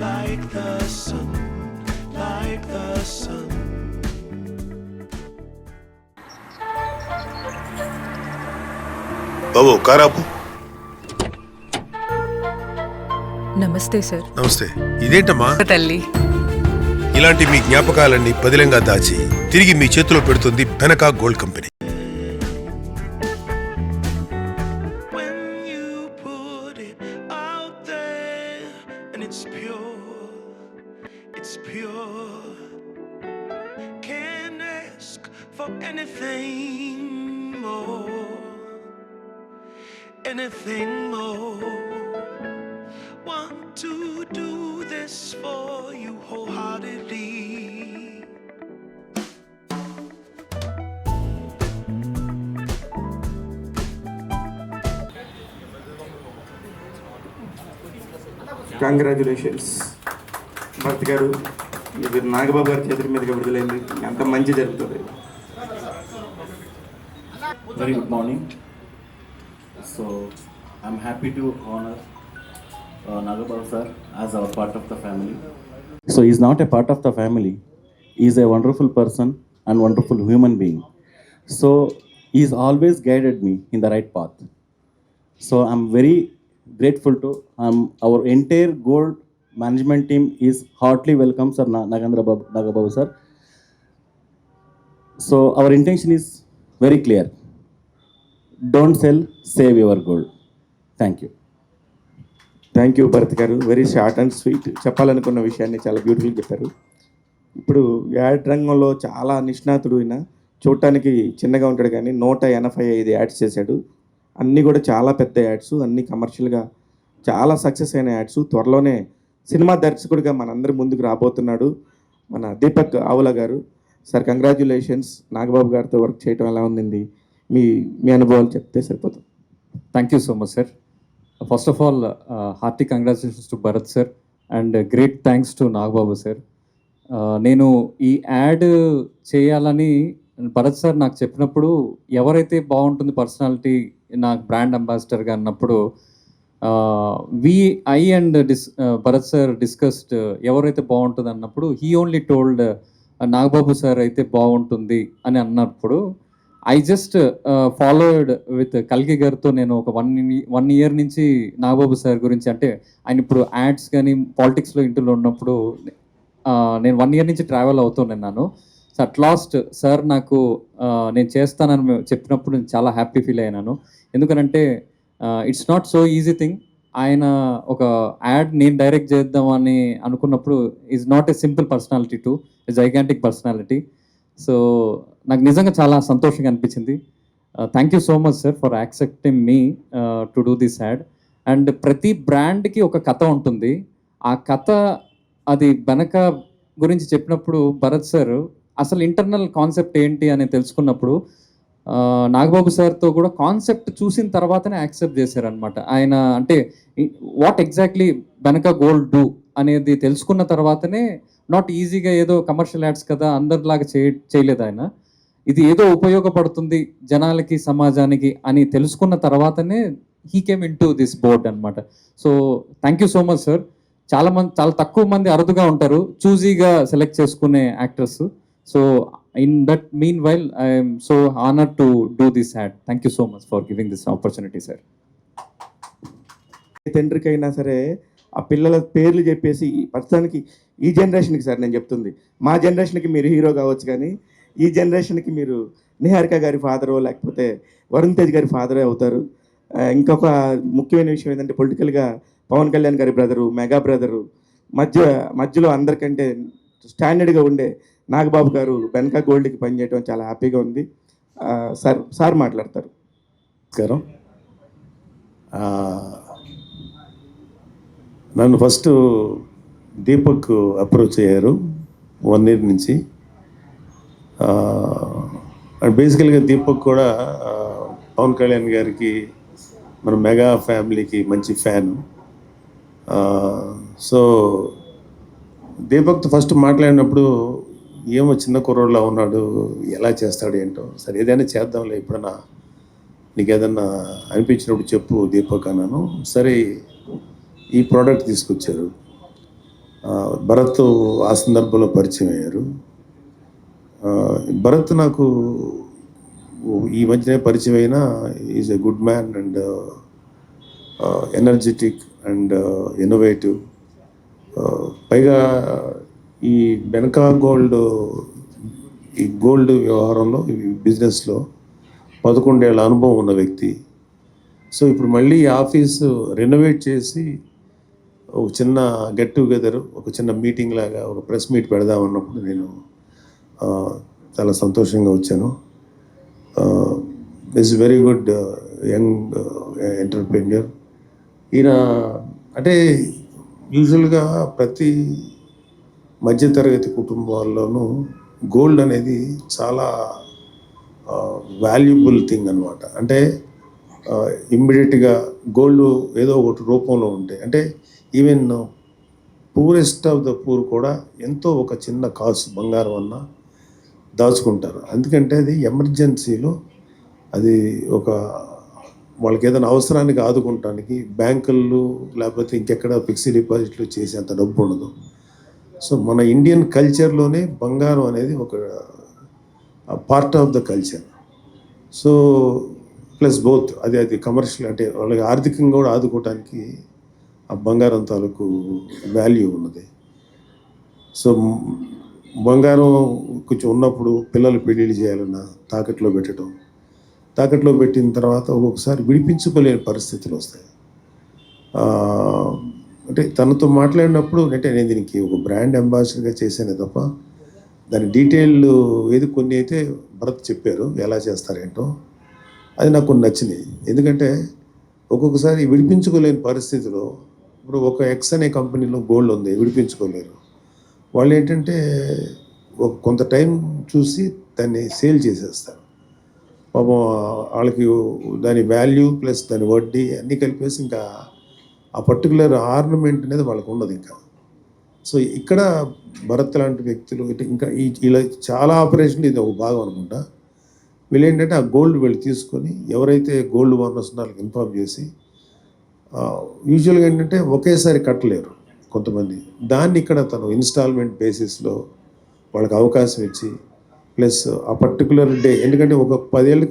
like the sun, like the sun. బాబు కారాపు. నమస్తే sir. నమస్తే. ఇదేంటమ్మా తల్లి? ఇలాంటి మీ జ్ఞాపకాలన్నీ పదిలంగా దాచి తిరిగి మీ చేతిలో పెడుతుంది Benaka gold company. When you put it out there and it's pure, can't ask for anything more. Want to do this for you wholeheartedly. Congratulations భర్త గారు, మీరు నాగబాబు గారి చేతుల మీదుగా విడుదలైంది. ఎంత మంచి జరుగుతుంది. Very good morning. So I'm happy to honor Nagababu sir as our part of the family. So he's not a part of the family. He's a wonderful person and wonderful human being. So he's always guided me in the right path. So I'm very grateful to our entire Gold management team is heartily welcome Sir Nagababu sir. So our intention is very clear. Don't sell, save your gold. Thank you. Thank you Bharat గారు. Very short and sweet. చెప్పాలనుకున్న విషయాన్ని చాలా బ్యూటిఫుల్గా చెప్పారు. ఇప్పుడు add రంగంలో చాలా నిష్ణాతుడు అయినా చూడటానికి చిన్నగా ఉంటాడు, కానీ 185 యాడ్స్ చేశాడు. అన్నీ కూడా చాలా పెద్ద యాడ్స్, అన్నీ కమర్షియల్గా చాలా సక్సెస్ అయిన యాడ్స్. త్వరలోనే సినిమా దర్శకుడిగా మనందరి ముందుకు రాబోతున్నాడు మన దీపక్ ఆవుల గారు. Sir congratulations. నాగబాబు గారితో వర్క్ చేయడం ఎలా ఉందండి? మీ అనుభవాలు చెప్తే సరిపోతుంది. Thank you so much, sir. First of all, hearty congratulations to Bharat sir and great thanks to Nagababu sir. నేను ఈ యాడ్ చేయాలని భరత్ సార్ నాకు చెప్పినప్పుడు, ఎవరైతే బాగుంటుంది పర్సనాలిటీ నాకు బ్రాండ్ అంబాసిడర్గా అన్నప్పుడు I and Bharat sir discussed ఎవరైతే బాగుంటుంది అన్నప్పుడు he only told Nagababu sir అయితే బాగుంటుంది అని అన్నప్పుడు ఐ జస్ట్ ఫాలోడ్ విత్ కల్కి గారితో. నేను ఒక వన్ ఇయర్ నుంచి నాగబాబు సార్ గురించి, అంటే ఆయన ఇప్పుడు యాడ్స్ కానీ పాలిటిక్స్లో ఇంట్లో ఉన్నప్పుడు నేను 1 ఇయర్ నుంచి ట్రావెల్ అవుతున్నాను. సో అట్ లాస్ట్ సార్ నాకు నేను చేస్తానని చెప్పినప్పుడు నేను చాలా హ్యాపీ ఫీల్ అయినాను. ఎందుకనంటే it's not so easy thing. ఆయన ఒక యాడ్ నేను డైరెక్ట్ చేద్దామని అనుకున్నప్పుడు is not a simple personality to a gigantic personality. So నాకు నిజంగా చాలా సంతోషంగా అనిపించింది. Thank you so much sir for accepting me to do this add. And ప్రతి బ్రాండ్కి ఒక కథ ఉంటుంది. ఆ కథ అది వెనక గురించి చెప్పినప్పుడు భరత్ సార్ అసలు ఇంటర్నల్ కాన్సెప్ట్ ఏంటి అని తెలుసుకున్నప్పుడు నాగబాబు సార్తో కూడా కాన్సెప్ట్ చూసిన తర్వాతనే యాక్సెప్ట్ చేశారనమాట. ఆయన అంటే వాట్ ఎగ్జాక్ట్లీ వెనక గోల్డ్ డూ అనేది తెలుసుకున్న తర్వాతనే, నాట్ ఈజీగా ఏదో కమర్షియల్ యాడ్స్ కదా అందరిలాగా చేయలేదు ఆయన. ఇది ఏదో ఉపయోగపడుతుంది జనాలకి, సమాజానికి అని తెలుసుకున్న తర్వాతనే he came into this board అనమాట. So thank you so much sir. చాలా తక్కువ మంది అరుదుగా ఉంటారు చూజీగా సెలెక్ట్ చేసుకునే actors. So in that meanwhile I'm so honoured to do this ad. Thank you so much for giving this opportunity sir. తండ్రికైనా సరే ఆ పిల్లల పేర్లు చెప్పేసి ప్రస్తుతానికి ఈ జనరేషన్కి సార్ నేను చెప్తుంది, మా జనరేషన్కి మీరు హీరో కావచ్చు, కానీ ఈ జనరేషన్కి మీరు నిహారిక గారి ఫాదరో లేకపోతే వరుణ్ తేజ్ గారి ఫాదరే అవుతారు. ఇంకొక ముఖ్యమైన విషయం ఏంటంటే పొలిటికల్గా పవన్ కళ్యాణ్ గారి బ్రదరు, మెగా బ్రదరు, మధ్యలో అందరికంటే స్టాండర్డ్గా ఉండే నాగబాబు గారు బెనకా గోల్డ్కి పనిచేయడం చాలా హ్యాపీగా ఉంది. సార్ మాట్లాడతారు. నమస్కారం. నన్ను ఫస్ట్ దీపక్ అప్రోచ్ అయ్యారు 1 ఇయర్ నుంచి. అండ్ బేసికల్గా దీపక్ కూడా పవన్ కళ్యాణ్ గారికి, మన మెగా ఫ్యామిలీకి మంచి ఫ్యాన్. సో దీపక్తో ఫస్ట్ మాట్లాడినప్పుడు ఏమో చిన్న కుర్రోడ్లా ఉన్నాడు, ఎలా చేస్తాడు ఏంటో, సరే ఏదైనా చేద్దాంలే, ఎప్పుడన్నా నీకు ఏదన్నా అనిపించినప్పుడు చెప్పు దీపక్ అన్నాను. సరే ఈ ప్రోడక్ట్ తీసుకొచ్చారు. భరత్ ఆ సందర్భంలో పరిచయం అయ్యారు. భరత్ నాకు ఈ మధ్యనే పరిచయం అయినా is a good man and energetic and innovative. పైగా ఈ బెనకా గోల్డ్ వ్యవహారంలో, ఈ బిజినెస్లో 11 ఏళ్ళ అనుభవం ఉన్న వ్యక్తి. సో ఇప్పుడు మళ్ళీ ఆఫీసు రెనోవేట్ చేసి ఒక చిన్న గెట్ టుగెదర్, ఒక చిన్న మీటింగ్ లాగా, ఒక ప్రెస్ మీట్ పెడదాం అన్నప్పుడు నేను చాలా సంతోషంగా వచ్చాను. Is very good young entrepreneur. ఈయన అంటే యూజువల్గా ప్రతి మధ్యతరగతి కుటుంబాల్లోనూ గోల్డ్ అనేది చాలా వాల్యుబుల్ థింగ్ అనమాట. అంటే ఇమ్మీడియట్గా గోల్డ్ ఏదో ఒకటి రూపంలో ఉంటాయి. అంటే even poorest of the poor కూడా ఎంతో ఒక చిన్న కాసు బంగారం అన్న దాచుకుంటారు. ఎందుకంటే అది ఎమర్జెన్సీలో, అది ఒక వాళ్ళకి ఏదైనా అవసరానికి ఆదుకుంటానికి బ్యాంకులు లేకపోతే ఇంకెక్కడ ఫిక్స్డ్ డిపాజిట్లు చేసేంత డబ్బు ఉండదు. సో మన ఇండియన్ కల్చర్లోనే బంగారం అనేది ఒక part of the culture. So plus both అది కమర్షియల్, అంటే వాళ్ళకి ఆర్థికంగా కూడా ఆదుకోవటానికి ఆ బంగారం తాలూకు వాల్యూ ఉన్నది. సో బంగారం కొంచెం ఉన్నప్పుడు పిల్లలు పెళ్ళిళ్ళు చేయాలన్నా తాకట్లో పెట్టడం, తాకట్లో పెట్టిన తర్వాత ఒక్కొక్కసారి విడిపించుకోలేని పరిస్థితులు వస్తాయి. అంటే తనతో మాట్లాడినప్పుడు, అంటే నేను దీనికి ఒక బ్రాండ్ అంబాసిడర్గా చేశానే తప్ప దాని డీటెయిల్ ఏది కొన్ని అయితే భరత్ చెప్పారు ఎలా చేస్తారేంటో, అది నాకు కొన్ని నచ్చినాయి. ఎందుకంటే ఒక్కొక్కసారి విడిపించుకోలేని పరిస్థితిలో, ఇప్పుడు ఒక ఎక్స్ అనే కంపెనీలో గోల్డ్ ఉంది, విడిపించుకోలేరు. వాళ్ళు ఏంటంటే ఒక కొంత టైం చూసి దాన్ని సేల్ చేసేస్తారు. పాపం వాళ్ళకి దాని వాల్యూ ప్లస్ దాని వడ్డీ అన్నీ కలిపేసి ఇంకా ఆ పర్టికులర్ ఆర్నమెంట్ అనేది వాళ్ళకు ఉండదు ఇంకా. సో ఇక్కడ భరత్ లాంటి వ్యక్తులు ఇంకా ఇలా చాలా ఆపరేషన్, ఇది ఒక భాగం అనుకుంటా. వీళ్ళు ఏంటంటే ఆ గోల్డ్ వీళ్ళు తీసుకొని ఎవరైతే గోల్డ్ ఓనర్స్ వాళ్ళకి ఇన్ఫార్మ్ చేసి, యూజువల్గా ఏంటంటే ఒకేసారి కట్టలేరు కొంతమంది, దాన్ని ఇక్కడ తను ఇన్స్టాల్మెంట్ బేసిస్లో వాళ్ళకి అవకాశం ఇచ్చి, ప్లస్ ఆ పర్టికులర్ డే, ఎందుకంటే ఒక 5 ఏళ్ళ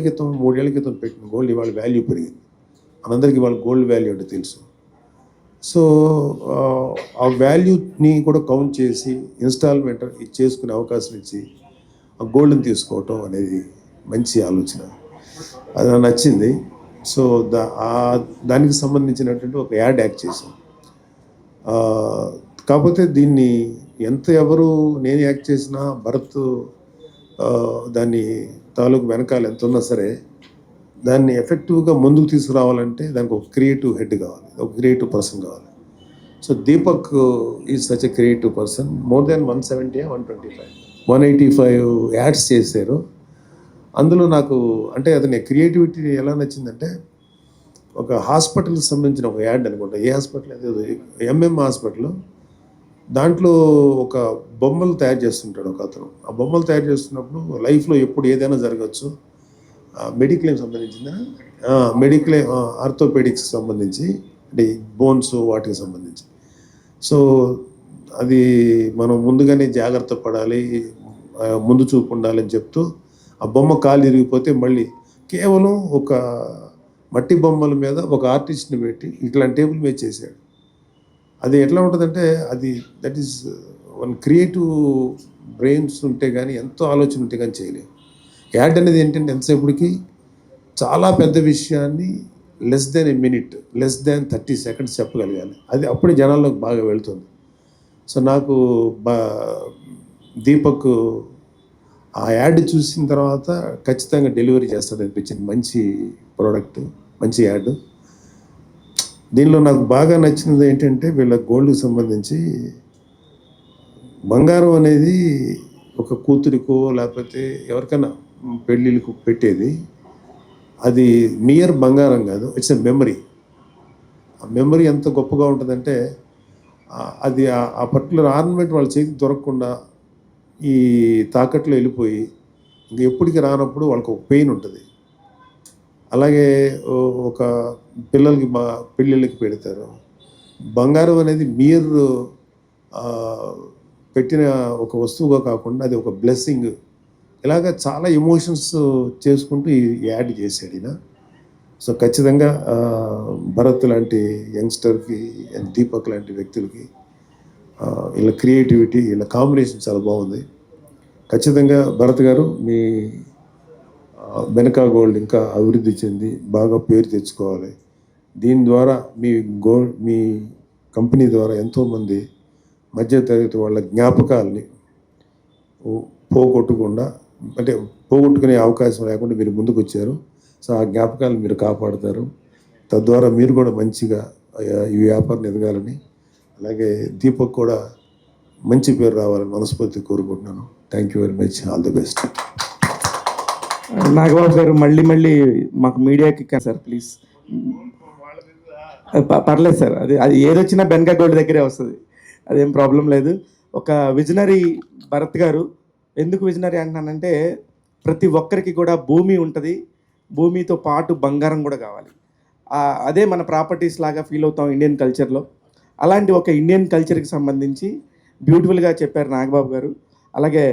క్రితం 3 ఏళ్ళ క్రితం పెట్టిన గోల్డ్ ఇవాళ వాల్యూ పెరిగింది. మనందరికీ వాళ్ళ గోల్డ్ వాల్యూ అంటే తెలుసు. సో ఆ వాల్యూని కూడా కౌంట్ చేసి ఇన్స్టాల్మెంట్ చేసుకునే అవకాశం ఇచ్చి ఆ గోల్డ్ని తీసుకోవటం అనేది మంచి ఆలోచన, అది నాకు నచ్చింది. సో దానికి సంబంధించినటువంటి ఒక యాడ్ యాక్ట్ చేశాం. కాకపోతే దీన్ని ఎవరు నేను యాక్ట్ చేసినా భరత్ దాన్ని తాలూకు వెనకాల ఎంత ఉన్నా సరే, దాన్ని ఎఫెక్టివ్గా ముందుకు తీసుకురావాలంటే దానికి ఒక క్రియేటివ్ హెడ్ కావాలి, ఒక క్రియేటివ్ పర్సన్ కావాలి. So Deepak is such a creative person. More than 185 ads చేశారు. అందులో నాకు అంటే అతని క్రియేటివిటీ ఎలా నచ్చిందంటే, ఒక హాస్పిటల్కి సంబంధించిన ఒక యాడ్ అనుకుంటా, ఏ హాస్పిటల్ అదే ఎంఎం హాస్పిటల్, దాంట్లో ఒక బొమ్మలు తయారు చేస్తుంటాడు ఒక అతను. ఆ బొమ్మలు తయారు చేస్తున్నప్పుడు లైఫ్లో ఎప్పుడు ఏదైనా జరగచ్చు, మెడిక్లెయిమ్ సంబంధించిన మెడిక్లెయిమ్ ఆర్థోపెడిక్స్ సంబంధించి, అంటే బోన్స్ వాటికి సంబంధించి. సో అది మనం ముందుగానే జాగ్రత్త పడాలి, ముందు చూపు ఉండాలని చెప్తూ ఆ బొమ్మ కాలు ఇరిగిపోతే మళ్ళీ కేవలం ఒక మట్టి బొమ్మల మీద ఒక ఆర్టిస్ట్ని పెట్టి ఇట్లాంటి టేబుల్ మీద చేశాడు. అది ఎట్లా ఉంటుందంటే, అది that is one creative brains ఉంటే కానీ, ఎంతో ఆలోచన ఉంటే కానీ చేయలేము. యాడ్ అనేది ఏంటంటే ఎంతసేపటికి చాలా పెద్ద విషయాన్ని less than a minute, less than 30 seconds చెప్పగలగాలి. అది అప్పుడే జనాల్లోకి బాగా వెళ్తుంది. సో నాకు దీపక్ ఆ యాడ్ చూసిన తర్వాత ఖచ్చితంగా డెలివరీ చేస్తాడు అనిపించింది. మంచి ప్రోడక్ట్, మంచి యాడ్. దీనిలో నాకు బాగా నచ్చినది ఏంటంటే, వీళ్ళ గోల్డ్కి సంబంధించి బంగారం అనేది ఒక కూతురికో లేకపోతే ఎవరికైనా పెళ్ళిళ్ళకు పెట్టేది, అది మియర్ బంగారం కాదు, ఇట్స్ ఎ మెమరీ. ఆ మెమరీ ఎంత గొప్పగా ఉంటుందంటే, అది ఆ పర్టికులర్ ఆర్నమెంట్ వాళ్ళ చేతికి దొరకకుండా ఈ తాకట్లో వెళ్ళిపోయి ఇంక ఎప్పటికి రానప్పుడు వాళ్ళకి ఒక పెయిన్ ఉంటుంది. అలాగే ఒక పిల్లలకి పెళ్ళిళ్ళకి పెడతారు. బంగారం అనేది మియర్ పెట్టిన ఒక వస్తువుగా కాకుండా అది ఒక బ్లెస్సింగ్, ఇలాగ చాలా ఎమోషన్స్ చేసుకుంటూ ఈ యాడ్ చేశాడు ఈయన. సో ఖచ్చితంగా భరత్ లాంటి యంగ్స్టర్కి అండ్ దీపక్ లాంటి వ్యక్తులకి వీళ్ళ క్రియేటివిటీ, వీళ్ళ కాంబినేషన్ చాలా బాగుంది. ఖచ్చితంగా భరత్ గారు మీ బెనకా గోల్డ్ ఇంకా అభివృద్ధి చెంది బాగా పేరు తెచ్చుకోవాలి. దీని ద్వారా మీ కంపెనీ ద్వారా ఎంతోమంది మధ్యతరగతి వాళ్ళ జ్ఞాపకాలని పోగొట్టకుండా, అంటే పోగొట్టుకునే అవకాశం లేకుండా మీరు ముందుకు వచ్చారు. సో ఆ జ్ఞాపకాలను మీరు కాపాడుతారు. తద్వారా మీరు కూడా మంచిగా ఈ వ్యాపారం ఎదగాలని, అలాగే దీపక్ కూడా మంచి పేరు రావాలని మనస్ఫూర్తి కోరుకుంటున్నాను. Thank you very much. All the best. Nagababu గారు మళ్ళీ మాకు మీడియాకి సార్ ప్లీజ్. పర్లేదు సార్, అది ఏదొచ్చినా బెనకా గోల్డ్ దగ్గరే వస్తుంది, అదేం ప్రాబ్లం లేదు. ఒక విజనరీ భరత్ గారు. ఎందుకు విజనరీ అంటున్నానంటే, ప్రతి ఒక్కరికి కూడా భూమి ఉంటుంది, భూమితో పాటు బంగారం కూడా కావాలి. అదే మన ప్రాపర్టీస్ లాగా ఫీల్ అవుతాం ఇండియన్ కల్చర్లో. అలాంటి ఒక ఇండియన్ కల్చర్కి సంబంధించి బ్యూటిఫుల్గా చెప్పారు నాగబాబు గారు. అలాగే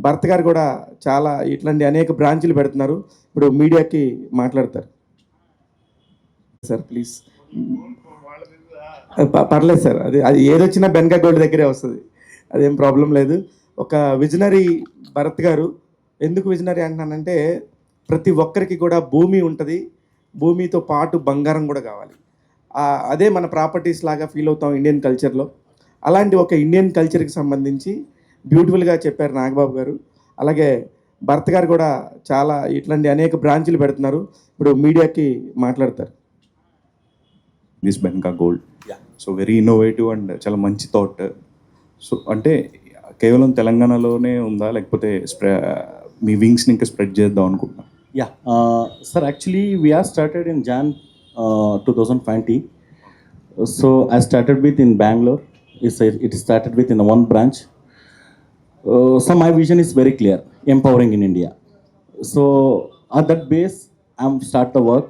భరత్ గారు కూడా చాలా ఇట్లాంటి అనేక బ్రాంచ్లు పెడుతున్నారు. ఇప్పుడు మీడియాకి మాట్లాడతారు సార్ ప్లీజ్. పర్లేదు సార్, అది ఏదొచ్చినా బెనకా గోల్డ్ దగ్గరే వస్తుంది, అదేం ప్రాబ్లం లేదు. ఒక విజనరీ భరత్ గారు. ఎందుకు విజనరీ అంటున్నానంటే, ప్రతి ఒక్కరికి కూడా భూమి ఉంటుంది, భూమితో పాటు బంగారం కూడా కావాలి. అదే మన ప్రాపర్టీస్ లాగా ఫీల్ అవుతాం ఇండియన్ కల్చర్లో. అలాంటి ఒక ఇండియన్ కల్చర్కి సంబంధించి బ్యూటిఫుల్గా చెప్పారు నాగబాబు గారు. అలాగే భరత్ గారు కూడా చాలా ఇట్లాంటి అనేక బ్రాంచ్లు పెడుతున్నారు. ఇప్పుడు మీడియాకి మాట్లాడతారు. This Benaka gold, so very innovative and చాలా మంచి థాట్. సో అంటే కేవలం తెలంగాణలోనే ఉందా, లేకపోతే మీ వింగ్స్ని ఇంకా స్ప్రెడ్ చేద్దాం అనుకుంటున్నా? Yeah, sir, actually we are started in Jan 2020. So I started with in Bangalore. It started with in one branch. So my vision is very clear, empowering in India. So at that base, I'm start the work.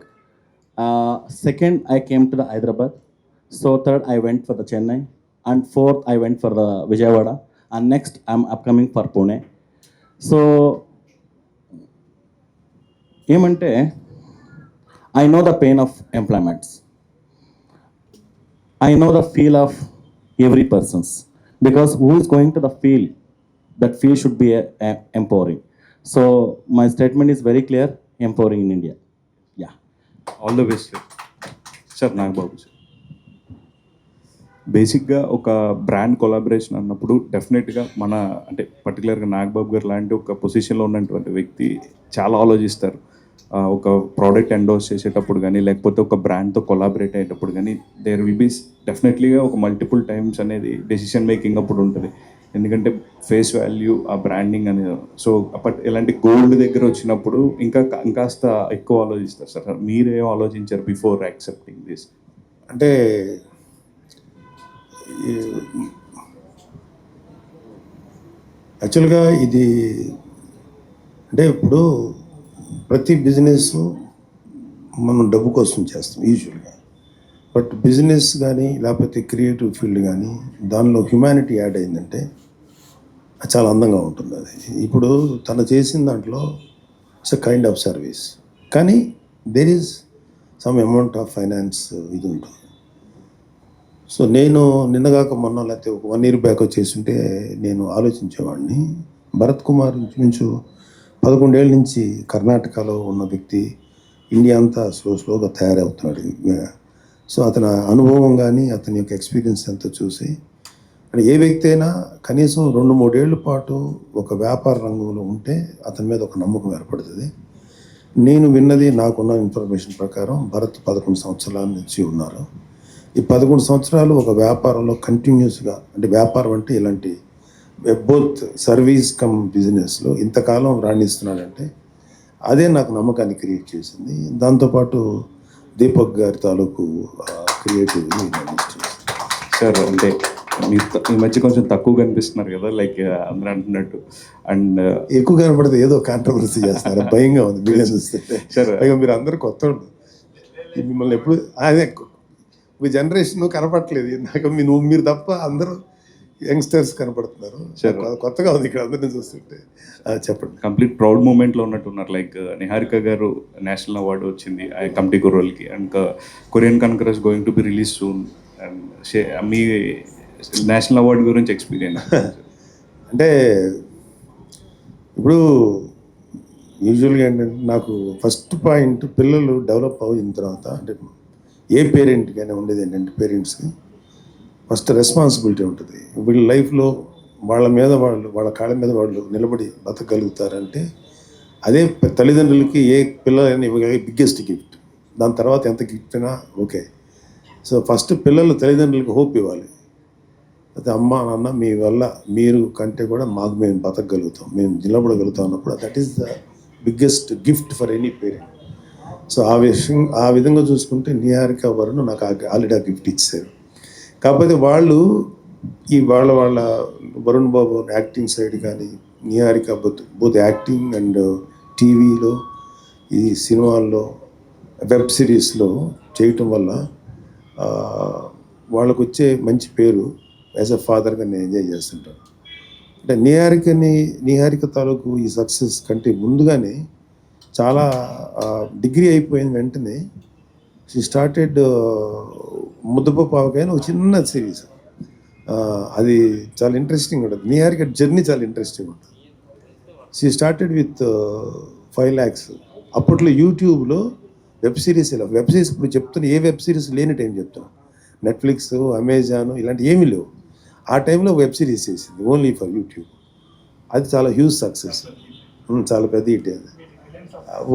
Second, I came to the Hyderabad. So third, I went for the Chennai, and fourth, I went for the Vijayawada, and next, I'm upcoming for Pune. So ఏమంటే, I know the pain of employments. I know the feel of every person's, because who is going to the field, that field should be empowering. So my statement is very clear, empowering in India. Yeah. All the best sir. Nagababu sir, బేసిక్గా ఒక brand collaboration అన్నప్పుడు డెఫినెట్గా మన అంటే పర్టికులర్గా నాగబాబు గారు లాంటి ఒక పొజిషన్లో ఉన్నటువంటి వ్యక్తి చాలా ఆలోచిస్తారు. ఒక ప్రోడక్ట్ ఎండోర్స్ చేసేటప్పుడు కానీ, లేకపోతే ఒక బ్రాండ్తో కొలాబరేట్ అయ్యేటప్పుడు కానీ, దేర్ విల్ బీ డెఫినెట్లీగా ఒక మల్టిపుల్ టైమ్స్ అనేది డెసిషన్ మేకింగ్ అప్పుడు ఉంటుంది. ఎందుకంటే ఫేస్ వాల్యూ, ఆ బ్రాండింగ్ అనేది. సో బట్ ఇలాంటి గోల్డ్ దగ్గర వచ్చినప్పుడు ఇంకాస్త ఎక్కువ ఆలోచిస్తారు సార్. మీరేం ఆలోచించారు బిఫోర్ యాక్సెప్టింగ్ దిస్? అంటే యాక్చువల్గా ఇది అంటే ఇప్పుడు ప్రతి బిజినెస్ మనం డబ్బు కోసం చేస్తాం యూజువల్గా. బట్ బిజినెస్ కానీ లేకపోతే క్రియేటివ్ ఫీల్డ్ కానీ దానిలో హ్యుమానిటీ యాడ్ అయిందంటే అది చాలా అందంగా ఉంటుంది. అది ఇప్పుడు తను చేసిన దాంట్లో it's a kind of service, కానీ there is some amount of finance ఇది ఉంటుంది. సో నేను నిన్నగాక మొన్న లేకపోతే ఒక 1 year బ్యాక్ వచ్చేసింటే నేను ఆలోచించేవాడిని, భరత్ కుమార్ ఇంచుమించు 11 ఏళ్ళ నుంచి కర్ణాటకలో ఉన్న వ్యక్తి ఇండియా అంతా స్లోగా తయారవుతున్నాడు. సో అతని అనుభవం కానీ అతని యొక్క ఎక్స్పీరియన్స్ అంతా చూసి, ఏ వ్యక్తి అయినా కనీసం 2-3 ఏళ్ళ పాటు ఒక వ్యాపార రంగంలో ఉంటే అతని మీద ఒక నమ్మకం ఏర్పడుతుంది. నేను విన్నది, నాకున్న ఇన్ఫర్మేషన్ ప్రకారం భరత్ 11 సంవత్సరాల నుంచి ఉన్నారు. ఈ 11 సంవత్సరాలు ఒక వ్యాపారంలో కంటిన్యూస్గా, అంటే వ్యాపారం అంటే ఇలాంటి బోత్ సర్వీస్ కమ్ బిజినెస్లో ఇంతకాలం రాణిస్తున్నాడంటే అదే నాకు నమ్మకాన్ని క్రియేట్ చేసింది. దాంతోపాటు దీపక్ గారి తాలూకు క్రియేటివ్ సార్. అంటే మీరు ఈ మధ్య కొంచెం తక్కువ కనిపిస్తున్నారు కదా, లైక్ అందరూ అంటున్నట్టు. అండ్ ఎక్కువ కనపడితే ఏదో కాంట్రవర్సీ చేస్తున్నారు, భయంగా ఉంది బిజినెస్ వస్తే. సార్ పైగా మీరు అందరూ కొత్త మిమ్మల్ని ఎప్పుడు అదే మీ జనరేషన్ కనపట్లేదు నాకు, మీరు తప్ప అందరూ యంగ్స్టర్స్ కనపడుతున్నారు. Sure. కొత్తగా ఉంది ఇక్కడ అందరినీ చూస్తుంటే. చెప్పండి. కంప్లీట్ ప్రౌడ్ మూమెంట్లో ఉన్నట్టున్నారు. లైక్ నిహారిక గారు నేషనల్ అవార్డు వచ్చింది ఆ కమిటీ కుర్రోల్కి, and Korean Kanakaraj going to be release soon. And మీ నేషనల్ అవార్డు గురించి ఎక్స్పీరియన్స్. అంటే ఇప్పుడు యూజువల్గా ఏంటంటే నాకు ఫస్ట్ పాయింట్ పిల్లలు డెవలప్ అయిన తర్వాత, అంటే ఏ పేరెంట్కైనా ఉండేది ఏంటంటే పేరెంట్స్కి ఫస్ట్ రెస్పాన్సిబిలిటీ ఉంటుంది. వీళ్ళ లైఫ్లో వాళ్ళ కాళ్ళ మీద వాళ్ళు నిలబడి బతకగలుగుతారంటే అదే తల్లిదండ్రులకి ఏ పిల్లలైనా ఇవ్వగలిగే బిగ్గెస్ట్ గిఫ్ట్. దాని తర్వాత ఎంత గిఫ్ట్ అయినా ఓకే. సో ఫస్ట్ పిల్లలు తల్లిదండ్రులకి హోప్ ఇవ్వాలి. అయితే అమ్మ నాన్న మీ వల్ల మీరు కంటే కూడా మాకు మేము బతకగలుగుతాం, మేము నిలబడగలుగుతాం అన్నప్పుడు that is the biggest gift for any parent. So ఆ విధంగా చూసుకుంటే నిహారిక వరుణ్ నాకు ఆల్రెడీ ఆ గిఫ్ట్ ఇచ్చారు. కాకపోతే వాళ్ళు వాళ్ళ వరుణ్ బాబు యాక్టింగ్ సైడ్ కానీ, నిహారిక బోత్ యాక్టింగ్ అండ్ టీవీలో, ఈ సినిమాల్లో, వెబ్ సిరీస్లో చేయటం వల్ల వాళ్ళకు వచ్చే మంచి పేరు యాజ్ అ ఫాదర్గా నేను ఎంజాయ్ చేస్తుంటాను. అంటే నిహారిక తాలూకు ఈ సక్సెస్ కంటే ముందుగానే చాలా డిగ్రీ అయిపోయిన వెంటనే షీ స్టార్టెడ్ ముద్దపప్పు ఆవకాయ ఒక చిన్న సిరీస్. అది చాలా ఇంట్రెస్టింగ్ ఉంటుంది. నిహారిక జర్నీ చాలా ఇంట్రెస్టింగ్ ఉంటుంది. She started with 5 lakhs. అప్పట్లో యూట్యూబ్లో వెబ్ సిరీస్ ఇప్పుడు చెప్తున్నా, ఏ వెబ్ సిరీస్ లేని టైం చెప్తాను. నెట్ఫ్లిక్స్, అమెజాన్ ఇలాంటి ఏమీ లేవు. ఆ టైంలో వెబ్ సిరీస్ చేసింది ఓన్లీ ఫర్ యూట్యూబ్. అది చాలా హ్యూజ్ సక్సెస్, చాలా పెద్ద హిట్. అది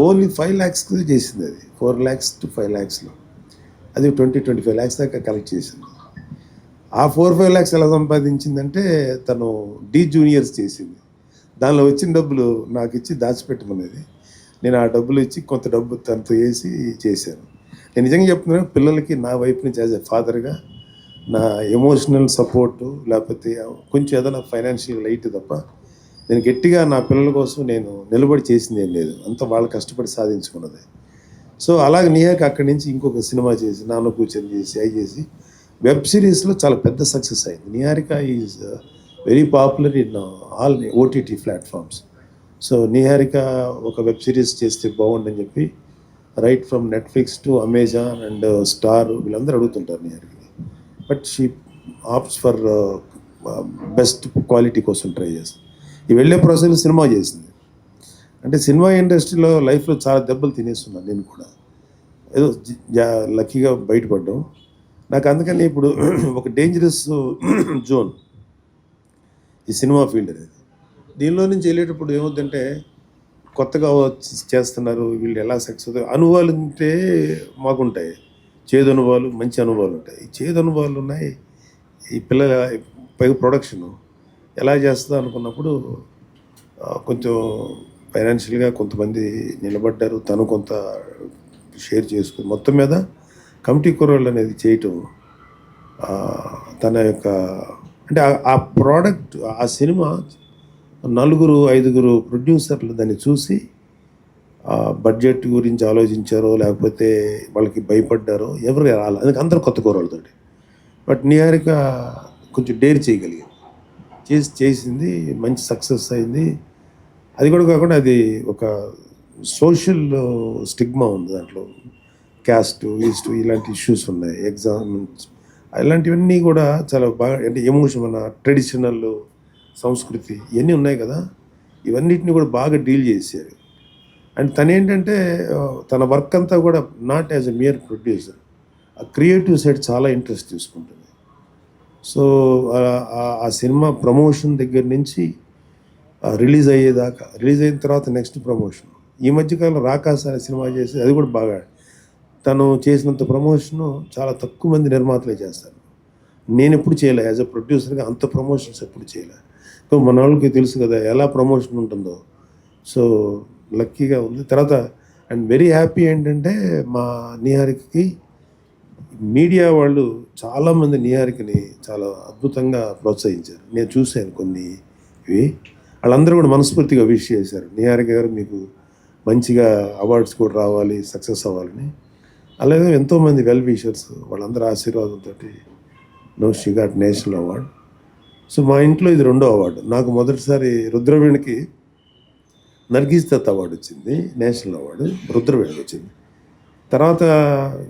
ఓన్లీ 5 lakhs చేసింది. అది 4 lakhs to 5 lakhsలో అది 20-25 lakhs దాకా కలెక్ట్ చేసింది. ఆ 4-5 lakhs ఎలా సంపాదించిందంటే తను డి జూనియర్స్ చేసింది. దానిలో వచ్చిన డబ్బులు నాకు ఇచ్చి దాచిపెట్టమనేది. నేను ఆ డబ్బులు ఇచ్చి కొంత డబ్బు తనతో వేసి చేశాను. నేను నిజంగా చెప్తున్నాను, పిల్లలకి నా వైపు నుంచి యాజ్ ఎ ఫాదర్గా నా ఎమోషనల్ సపోర్టు, లేకపోతే కొంచెం ఏదైనా ఫైనాన్షియల్ లైట్ తప్ప నేను గట్టిగా నా పిల్లల కోసం నేను నిలబడి చేసింది ఏం లేదు. అంతా వాళ్ళు కష్టపడి సాధించుకున్నది. సో అలాగే నిహారిక అక్కడి నుంచి ఇంకొక సినిమా చేసి, నాన్న కూర్చొని చేసి, అవి చేసి వెబ్ సిరీస్లో చాలా పెద్ద సక్సెస్ అయింది. Niharika is very popular in all OTT platforms. So Niharika ఒక వెబ్ సిరీస్ చేస్తే బాగుండని చెప్పి right from Netflix to Amazon and Star వీళ్ళందరూ అడుగుతుంటారు నిహారికని. But she opts for best quality కోసం ట్రై చేస్తుంది. ఈ వెళ్ళే ప్రాసెస్లో సినిమా చేసింది. అంటే సినిమా ఇండస్ట్రీలో లైఫ్లో చాలా దెబ్బలు తినేస్తున్నాను నేను కూడా. ఏదో లక్కీగా బయటపడ్డాం. నాకు అందుకని ఇప్పుడు ఒక డేంజరస్ జోన్ ఈ సినిమా ఫీల్డ్ అనేది. దీనిలో నుంచి వెళ్ళేటప్పుడు ఏమవుతుందంటే కొత్తగా చేస్తున్నారు, వీళ్ళు ఎలా సక్సెస్ అవుతారు, అనుభవాలు ఉంటే మాకుంటాయి, చేదు అనుభవాలు, మంచి అనుభవాలు ఉంటాయి. ఈ చేదు అనుభవాలు ఉన్నాయి. ఈ పిల్లల పైగా ప్రొడక్షను ఎలా చేస్తుందో అనుకున్నప్పుడు కొంచెం ఫైనాన్షియల్గా కొంతమంది నిలబడ్డారు, తను కొంత షేర్ చేసుకుని మొత్తం మీద కమిటీ కుర్రోళ్ళు అనేది చేయటం తన యొక్క అంటే ఆ ప్రోడక్ట్, ఆ సినిమా 4-5 ప్రొడ్యూసర్లు దాన్ని చూసి బడ్జెట్ గురించి ఆలోచించారో లేకపోతే వాళ్ళకి భయపడ్డారో ఎవరు రాలి, అందుకే అందరూ కొత్త కూరలతోటి. బట్ నిహారిక కొంచెం డేర్ చేయగలిగింది, చేసింది, మంచి సక్సెస్ అయింది. అది కూడా కాకుండా అది ఒక సోషల్ స్టిగ్మా ఉంది దాంట్లో. క్యాస్ట్, ఈస్ట్ ఇలాంటి ఇష్యూస్ ఉన్నాయి, ఎగ్జామ్స్ ఇలాంటివన్నీ కూడా చాలా బాగా, అంటే ఎమోషన్, మన ట్రెడిషనల్ సంస్కృతి ఇవన్నీ ఉన్నాయి కదా, ఇవన్నిటిని కూడా బాగా డీల్ చేశారు. అండ్ తను ఏంటంటే తన వర్క్ అంతా కూడా not as a mere producer, ఆ క్రియేటివ్ సైడ్ చాలా ఇంట్రెస్ట్ తీసుకుంటుంది. సో ఆ సినిమా ప్రమోషన్ దగ్గర నుంచి రిలీజ్ అయ్యేదాకా, రిలీజ్ అయిన తర్వాత నెక్స్ట్ ప్రమోషన్. ఈ మధ్యకాలం రాకాస అనే సినిమా చేసి అది కూడా బాగా, తను చేసినంత ప్రమోషను చాలా తక్కువ మంది నిర్మాతలే చేస్తారు. నేను ఎప్పుడు చేయలే, యాజ్ అ ప్రొడ్యూసర్గా అంత ప్రమోషన్స్ ఎప్పుడు చేయలే. సో మన వాళ్ళకి తెలుసు కదా ఎలా ప్రమోషన్ ఉంటుందో. సో లక్కీగా ఉంది. తర్వాత అండ్ వెరీ హ్యాపీ ఏంటంటే మా నిహారికకి మీడియా వాళ్ళు చాలామంది నిహారికని చాలా అద్భుతంగా ప్రోత్సహించారు. నేను చూశాను కొన్ని ఇవి, వాళ్ళందరూ కూడా మనస్ఫూర్తిగా విష్ చేశారు, నిహారిక గారు మీకు మంచిగా అవార్డ్స్ కూడా రావాలి, సక్సెస్ అవ్వాలని. అలాగే ఎంతోమంది వెల్ విషర్స్ వాళ్ళందరూ ఆశీర్వాదంతో she got national award. So మా ఇంట్లో ఇది రెండో అవార్డు. నాకు మొదటిసారి రుద్రవేణికి నర్గీస్ దత్ అవార్డు వచ్చింది, నేషనల్ అవార్డు రుద్రవేణికి వచ్చింది. తర్వాత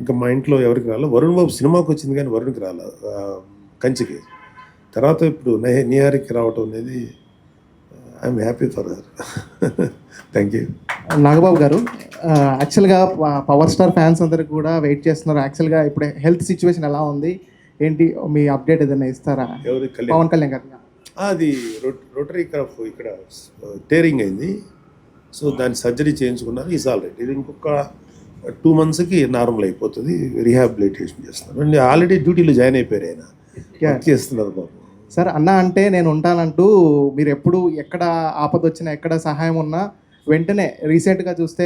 ఇంకా మా ఇంట్లో ఎవరికి రాలేదు. వరుణ్ బాబు సినిమాకి వచ్చింది కానీ వరుణ్కి రాలేదు, కంచికి. తర్వాత ఇప్పుడు నిహారికి రావటం అనేది I'm happy for her. Thank you. Nagababu గారు, యాక్చువల్గా పవర్ స్టార్ ఫ్యాన్స్ అందరికి కూడా వెయిట్ చేస్తున్నారు. యాక్చువల్గా ఇప్పుడు హెల్త్ సిచ్యువేషన్ ఎలా ఉంది ఏంటి, మీ అప్డేట్ ఏదైనా ఇస్తారా? ఎవరు? పవన్ కళ్యాణ్ గారు. అది రోటరీ క్రాఫ్ ఇక్కడ టేరింగ్ అయింది. సో దాని సర్జరీ చేయించుకున్నారు. Is all right. ఇది ఇంకొక 2 monthsకి నార్మల్ అయిపోతుంది. రీహాబిలిటేషన్ చేస్తున్నారు. అండ్ ఆల్రెడీ డ్యూటీలో జాయిన్ అయిపోయారు, ఆయన వర్క్ చేస్తున్నారు బాబు. సార్, అన్న అంటే నేను ఉంటానంటూ మీరు ఎప్పుడు ఎక్కడ ఆపద వచ్చినా ఎక్కడ సహాయం ఉన్నా వెంటనే రీసెంట్గా చూస్తే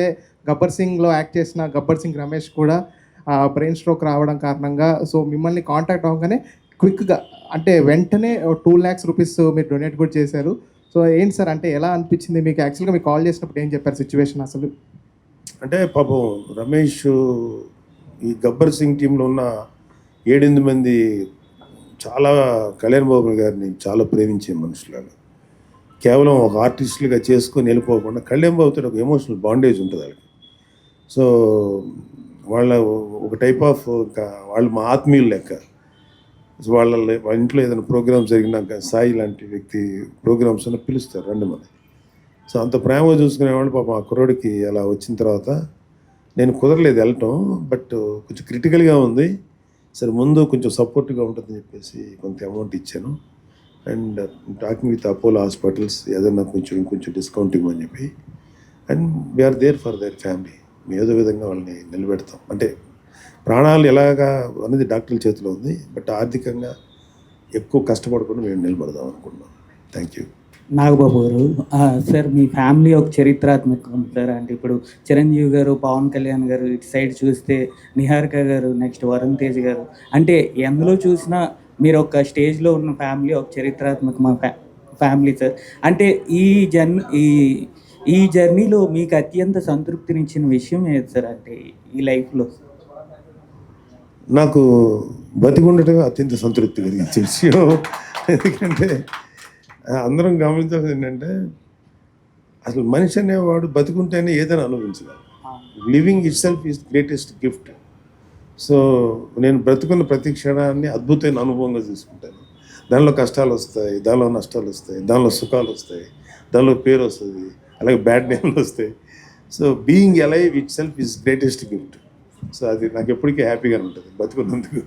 గబ్బర్ సింగ్లో యాక్ట్ చేసిన గబ్బర్ సింగ్ రమేష్ కూడా బ్రెయిన్ స్ట్రోక్ రావడం కారణంగా సో మిమ్మల్ని కాంటాక్ట్ అవ్వగానే క్విక్గా అంటే వెంటనే 2 lakhs rupees మీరు డొనేట్ కూడా చేశారు. సో ఏంటి సార్, అంటే ఎలా అనిపించింది మీకు? యాక్చువల్గా మీకు కాల్ చేసినప్పుడు ఏం చెప్పారు సిచ్యువేషన్ అసలు? అంటే పాపం రమేష్ ఈ గబ్బర్ సింగ్ టీంలో ఉన్న 7-8 మంది చాలా కళ్యాణ్ బాబు గారిని చాలా ప్రేమించే మనుషులు. కేవలం ఒక ఆర్టిస్టులుగా చేసుకొని వెళ్ళిపోకుండా కళ్యాణ్ బాబుతో ఒక ఎమోషనల్ బాండేజ్ ఉంటుంది వాళ్ళకి. సో వాళ్ళ ఒక టైప్ ఆఫ్ ఇంకా వాళ్ళు మా ఆత్మీయులు లెక్క. వాళ్ళ ఇంట్లో ఏదైనా ప్రోగ్రామ్స్ జరిగినాక సాయి లాంటి వ్యక్తి ప్రోగ్రామ్స్ అని పిలుస్తారు, రండి మన. సో అంత ప్రేమ చూసుకునేవాళ్ళు. పాపం ఆ కుర్రోడికి అలా వచ్చిన తర్వాత నేను కుదరలేదు వెళ్ళటం, బట్ కొంచెం క్రిటికల్గా ఉంది. సరే ముందు కొంచెం సపోర్ట్గా ఉంటుందని చెప్పేసి కొంత అమౌంట్ ఇచ్చాను. And talking with Apollo hospitals ఏదైనా ఇంకొంచెం డిస్కౌంట్ ఇవ్వమని చెప్పి. And we are there for their family. ఏదో విధంగా వాళ్ళని నిలబెడతాం. అంటే ప్రాణాలు ఎలాగా అనేది డాక్టర్ల చేతిలో ఉంది, బట్ ఆర్థికంగా ఎక్కువ కష్టపడకుండా మేము నిలబడదాం అనుకుంటున్నాం. Thank you. నాగబాబు గారు, సార్ మీ ఫ్యామిలీ ఒక చరిత్రాత్మకం సార్. అంటే ఇప్పుడు చిరంజీవి గారు, పవన్ కళ్యాణ్ గారు, ఇటు సైడ్ చూస్తే నిహారిక గారు, నెక్స్ట్ వరుణ్ తేజ్ గారు, అంటే ఎందులో చూసినా మీరు ఒక స్టేజ్లో ఉన్న ఫ్యామిలీ ఒక చరిత్రాత్మక మా ఫ్యామిలీ సార్. అంటే ఈ జర్నీలో మీకు అత్యంత సంతృప్తినిచ్చిన విషయం ఏది సార్? అంటే ఈ లైఫ్లో నాకు బతికుండటం అత్యంత సంతృప్తి కలిగించే విషయం. ఎందుకంటే అందరం గమనించాల్సింది ఏంటంటే అసలు మనిషి అనేవాడు బతుకుంటేనే ఏదైనా అనుభవించగలరు. Living itself is greatest gift. So నేను బ్రతుకున్న ప్రతి క్షణాన్ని అద్భుతమైన అనుభవంగా తీసుకుంటాను. దానిలో కష్టాలు వస్తాయి, దానిలో నష్టాలు వస్తాయి, దానిలో సుఖాలు వస్తాయి, దానిలో పేరు వస్తుంది, అలాగే బ్యాడ్ నేమ్లు వస్తాయి. So being alive it self is greatest gift. So అది నాకు ఎప్పటికీ హ్యాపీగా ఉంటుంది బతుకున్నందుకు.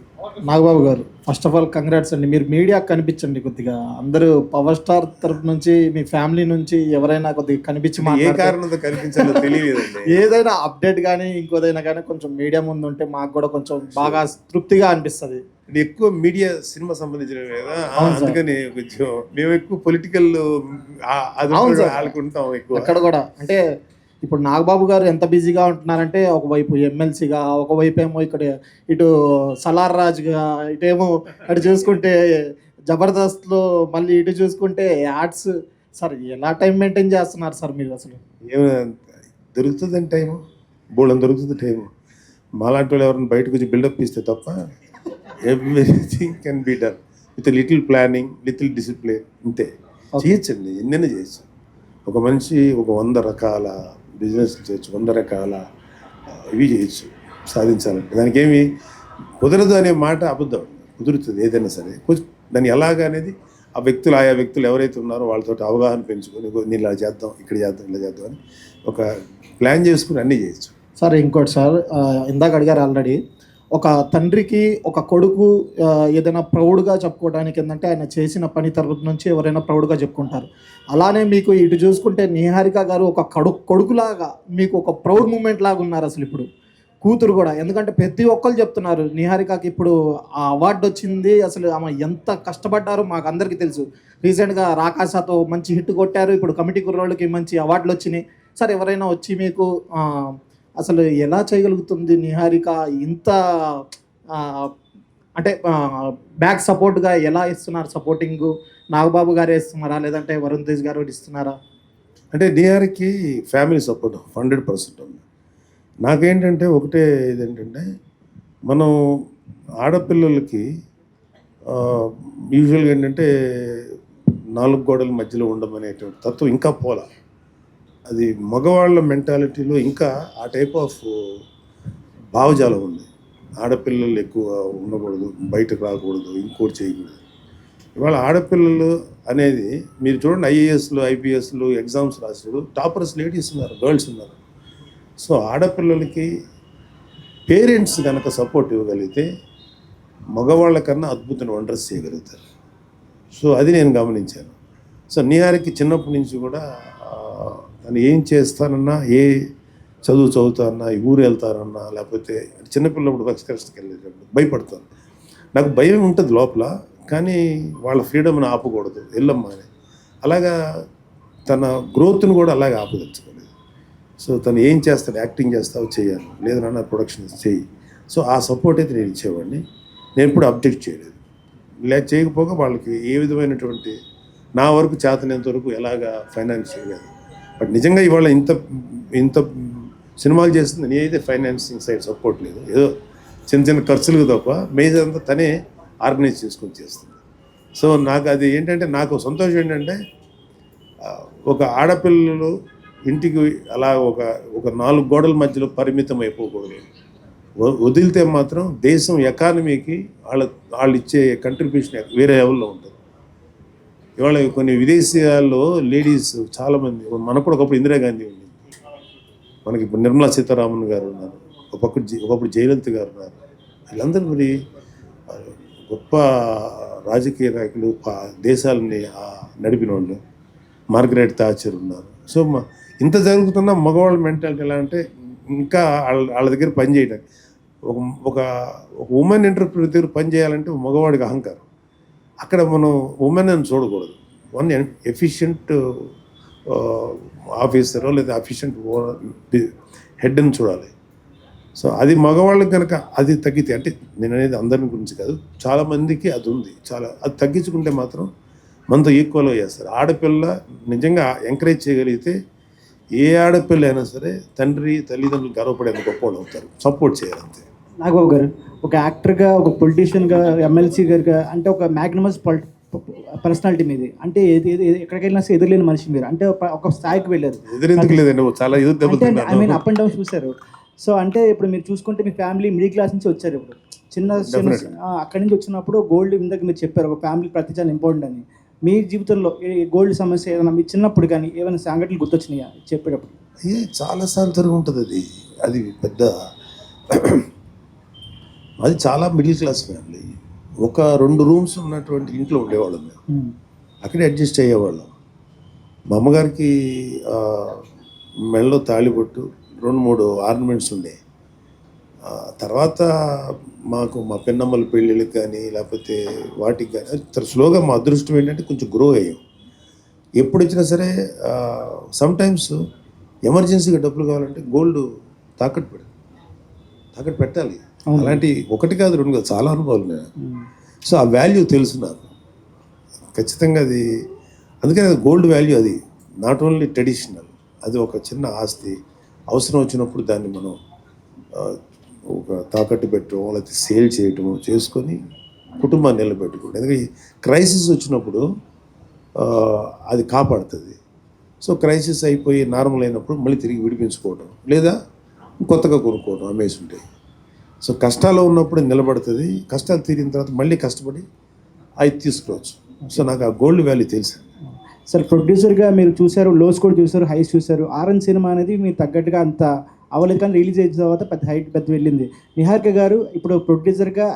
నాగబాబు గారు, ఫస్ట్ ఆఫ్ ఆల్ కంగ్రాట్స్ అండి. మీరు మీడియా కనిపించండి కొద్దిగా. అందరూ పవర్ స్టార్ తరఫు నుంచి మీ ఫ్యామిలీ నుంచి ఎవరైనా కొద్దిగా కనిపించి ఏ కారణంతో కనిపించాలో తెలియలేదండి. ఏదైనా అప్డేట్ కానీ ఇంకోదైనా కానీ కొంచెం మీడియా ముందు ఉంటే మాకు కూడా కొంచెం బాగా తృప్తిగా అనిపిస్తుంది. ఎక్కువ మీడియా సినిమా సంబంధించినవి కదా, అందుకని కొంచెం మేము ఎక్కువ పొలిటికల్ ఆడుకుంటాం ఎక్కువ అక్కడ కూడా. అంటే ఇప్పుడు నాగబాబు గారు ఎంత బిజీగా ఉంటున్నారంటే ఒకవైపు ఎమ్మెల్సీగా, ఒకవైపు ఏమో ఇక్కడ ఇటు సలార్ రాజుగా, ఇటేమో అటు చూసుకుంటే జబర్దస్త్లో, మళ్ళీ ఇటు చూసుకుంటే యాడ్స్. సార్ ఎలా టైం మెయింటైన్ చేస్తున్నారు సార్ మీరు? అసలు ఏమైనా దొరుకుతుందని టైము, బోల్డని దొరుకుతుంది టైము. మాలాంటి వాళ్ళు ఎవరైనా బయటకు వచ్చి బిల్డప్ ఇస్తే తప్ప everything can be done with little planning, little discipline. ఇంతే చేయొచ్చండి, ఎన్నైనా చేయొచ్చు. ఒక మనిషి ఒక 100 రకాల బిజినెస్ చేయొచ్చు, 100 రకాల ఇవి చేయొచ్చు సాధించాలంటే. దానికి ఏమి కుదరదు అనే మాట అబద్ధం. కుదురుతుంది ఏదైనా సరే. దాన్ని ఎలాగ అనేది ఆయా వ్యక్తులు ఎవరైతే ఉన్నారో వాళ్ళతో అవగాహన పెంచుకొని నేను ఇలా చేద్దాం, ఇక్కడ చేద్దాం, ఇలా చేద్దాం అని ఒక ప్లాన్ చేసుకుని అన్నీ చేయొచ్చు. సార్ ఇంకోటి సార్, ఇందాక అడిగారు ఆల్రెడీ, ఒక తండ్రికి ఒక కొడుకు ఏదైనా ప్రౌడ్గా చెప్పుకోవడానికి ఏంటంటే ఆయన చేసిన పని తరపు నుంచి ఎవరైనా ప్రౌడ్గా చెప్పుకుంటారు. అలానే మీకు ఇటు చూసుకుంటే నిహారిక గారు ఒక కొడుకులాగా మీకు ఒక ప్రౌడ్ మూమెంట్ లాగా ఉన్నారు అసలు ఇప్పుడు. కూతురు కూడా, ఎందుకంటే ప్రతి ఒక్కరు చెప్తున్నారు నిహారికకి ఇప్పుడు ఆ అవార్డు వచ్చింది. అసలు ఆమె ఎంత కష్టపడ్డారో మాకు అందరికీ తెలుసు. రీసెంట్గా రాకాసాతో మంచి హిట్ కొట్టారు. ఇప్పుడు కమిటీ కుర్రోళ్ళకి మంచి అవార్డులు వచ్చినాయి. సార్ ఎవరైనా వచ్చి మీకు అసలు ఎలా చేయగలుగుతుంది నిహారిక ఇంత అంటే బ్యాక్ సపోర్ట్గా ఎలా ఇస్తున్నారు? సపోర్టింగ్ నాగబాబు గారే ఇస్తున్నారా, లేదంటే వరుణ్ తేజ్ గారు ఇస్తున్నారా? అంటే డిఆర్కి ఫ్యామిలీ సపోర్ట్ 100% ఉంది. నాకేంటంటే ఒకటే ఇదేంటంటే, మనం ఆడపిల్లలకి యూజువల్గా ఏంటంటే నాలుగు గోడల మధ్యలో ఉండమనేటువంటి తత్వం ఇంకా పోలా. అది మగవాళ్ళ మెంటాలిటీలో ఇంకా ఆ టైప్ ఆఫ్ భావజాలం ఉంది. ఆడపిల్లలు ఎక్కువ ఉండకూడదు, బయటకు రాకూడదు, ఇంకోటి చేయకూడదు. ఇవాళ ఆడపిల్లలు అనేది మీరు చూడండి, ఐఏఎస్లు, ఐపీఎస్లు ఎగ్జామ్స్ రాసాడు, టాపర్స్ లేడీస్ ఉన్నారు, గర్ల్స్ ఉన్నారు. సో ఆడపిల్లలకి పేరెంట్స్ కనుక సపోర్ట్ ఇవ్వగలిగితే మగవాళ్ళ కన్నా అద్భుతమైన వండర్స్ చేయగలుగుతారు. సో అది నేను గమనించాను. సో నిహారికి చిన్నప్పటి నుంచి కూడా తను ఏం చేస్తానన్నా, ఏ చదువు చదువుతానన్నా, ఈ ఊరు వెళ్తానన్నా, లేకపోతే చిన్నపిల్లప్పుడు ఎక్స్కర్షన్కి వెళ్ళేటప్పుడు భయపడతాను. నాకు భయం ఉంటుంది లోపల, కానీ వాళ్ళ ఫ్రీడమ్ని ఆపకూడదు, వెళ్ళమ్మా అని. అలాగా తన గ్రోత్ను కూడా అలాగే ఆపదలుచుకోలేదు. సో తను ఏం చేస్తాడు, యాక్టింగ్ చేస్తావు చేయాలి, లేదన్నా ప్రొడక్షన్ చేయి. సో ఆ సపోర్ట్ అయితే నేను ఇచ్చేవాడిని. నేను ఎప్పుడు అప్డేట్ చేయలేదు. చేయకపోగా వాళ్ళకి ఏ విధమైనటువంటి నా వరకు చేతనేంత వరకు ఎలాగా ఫైనాన్షియల్ కాదు. బట్ నిజంగా ఇవాళ ఇంత సినిమాలు చేస్తుంది నేనైతే ఫైనాన్సింగ్ సైడ్ సపోర్ట్ లేదు. ఏదో చిన్న చిన్న ఖర్చులకు తప్ప మేజర్ అంతా తనే ఆర్గనైజ్ చేసుకొని చేస్తుంది. సో నాకు అది ఏంటంటే, నాకు సంతోషం ఏంటంటే ఒక ఆడపిల్లలు ఇంటికి అలా ఒక నాలుగు గోడల మధ్యలో పరిమితం అయిపోకూడదు. వదిలితే మాత్రం దేశం ఎకానమీకి వాళ్ళు ఇచ్చే కంట్రిబ్యూషన్ వేరే లెవెల్లో ఉంటుంది. ఇవాళ కొన్ని విదేశీయాల్లో లేడీస్ చాలామంది, మనకు కూడా ఒకప్పుడు ఇందిరాగాంధీ ఉంది, మనకి ఇప్పుడు నిర్మలా సీతారామన్ గారు ఉన్నారు, ఒకప్పుడు జయలలిత గారు ఉన్నారు. వీళ్ళందరూ మరి గొప్ప రాజకీయ నాయకులు, దేశాలని నడిపిన వాళ్ళు. మార్గరెట్ థాచర్ ఉన్నారు. సో ఇంత జరుగుతున్న మగవాళ్ళ మెంటాలిటీ ఎలా అంటే, ఇంకా వాళ్ళ దగ్గర పని చేయడానికి, ఒక ఉమెన్ ఎంటర్ప్రెన్యూర్ దగ్గర పని చేయాలంటే మగవాడికి అహంకారం. అక్కడ మనం ఉమెన్ అని చూడకూడదు, వన్ ఎఫిషియంట్ ఆఫీసరో లేదా ఎఫిషియంట్ హెడ్ అని చూడాలి. సో అది మగవాళ్ళకి కనుక అది తగ్గితే, అంటే నేను అనేది అందరి గురించి కాదు, చాలామందికి అది ఉంది. అది తగ్గించుకుంటే మాత్రం మనతో ఈక్వల్గా చేస్తారు. ఆడపిల్ల నిజంగా ఎంకరేజ్ చేయగలిగితే ఏ ఆడపిల్ల అయినా సరే తండ్రి తల్లిదండ్రులు గర్వపడేందుకు గొప్ప వాళ్ళు అవుతారు. సపోర్ట్ చేయాలంతే. నాగబాబు గారు ఒక యాక్టర్గా, ఒక పొలిటీషియన్గా, ఎమ్మెల్సీ గారుగా, అంటే ఒక మ్యాగ్నమస్ పర్సనాలిటీ మీది. అంటే ఎక్కడికి వెళ్ళినా ఎదురులేని మనిషి మీరు. అంటే ఒక స్థాయికి వెళ్ళారు. ఎదురెందుకు లేదండి, చాలా I mean up and down చూశారు. సో అంటే ఇప్పుడు మీరు చూసుకుంటే మీ ఫ్యామిలీ మిడిల్ క్లాస్ నుంచి వచ్చారు. ఇప్పుడు చిన్న అక్కడి నుంచి వచ్చినప్పుడు గోల్డ్ ఇందాక మీరు చెప్పారు, ఒక ఫ్యామిలీ ప్రతి చాలా ఇంపార్టెంట్ అని. మీ జీవితంలో గోల్డ్ సమస్య ఏదైనా మీ చిన్నప్పుడు కానీ ఏమైనా సంఘటనలు గుర్తొచ్చినాయా చెప్పేటప్పుడు? చాలాసార్లు తిరిగి ఉంటుంది. అది పెద్ద అది చాలా మిడిల్ క్లాస్ ఫ్యామిలీ. ఒక 2 రూమ్స్ ఉన్నటువంటి ఇంట్లో ఉండేవాళ్ళం మేము. అక్కడే అడ్జస్ట్ అయ్యేవాళ్ళం. మా అమ్మగారికి మెడలో తాళిబొట్టు, 2-3 ఆర్నమెంట్స్ ఉండే. తర్వాత మాకు మా పెన్నమ్మల పెళ్ళిళ్ళకి కానీ లేకపోతే వాటికి కానీ స్లోగా మా అదృష్టం ఏంటంటే కొంచెం గ్రో అయ్యాం. ఎప్పుడు వచ్చినా సరే సమ్టైమ్స్ ఎమర్జెన్సీగా డబ్బులు కావాలంటే గోల్డ్ తాకట్టు పెట్టాలి. అలాంటి 1 కాదు 2 కాదు, చాలా అనుభవాలు నేను. సో ఆ వాల్యూ తెలుసు నాకు ఖచ్చితంగా. అది అందుకని గోల్డ్ వాల్యూ అది నాట్ ఓన్లీ ట్రెడిషనల్, అది ఒక చిన్న ఆస్తి. అవసరం వచ్చినప్పుడు దాన్ని మనం ఒక తాకట్టు పెట్టడం లేకపోతే సేల్ చేయటము చేసుకొని కుటుంబాన్ని నిలబెట్టుకోవడం. ఎందుకంటే క్రైసిస్ వచ్చినప్పుడు అది కాపాడుతుంది. సో క్రైసిస్ అయిపోయి నార్మల్ అయినప్పుడు మళ్ళీ తిరిగి విడిపించుకోవడం లేదా కొత్తగా కొనుక్కోవడం అమ్మేసి ఉంటాయి. సో కష్టాల్లో ఉన్నప్పుడు నిలబడుతుంది, కష్టాలు తీరిన తర్వాత మళ్ళీ కష్టపడి అవి తీసుకురావచ్చు. సో నాకు ఆ గోల్డ్ వాల్యూ తెలుసు. సార్ ప్రొడ్యూసర్గా మీరు చూశారు, లోస్ కూడా చూశారు, హైస్ చూశారు. ఆరెంజ్ సినిమా అనేది మీరు తగ్గట్టుగా అంత అవ్వలేదు, కానీ రిలీజ్ అయిన తర్వాత పెద్ద వెళ్ళింది. నిహారిక గారు ఇప్పుడు ప్రొడ్యూసర్గా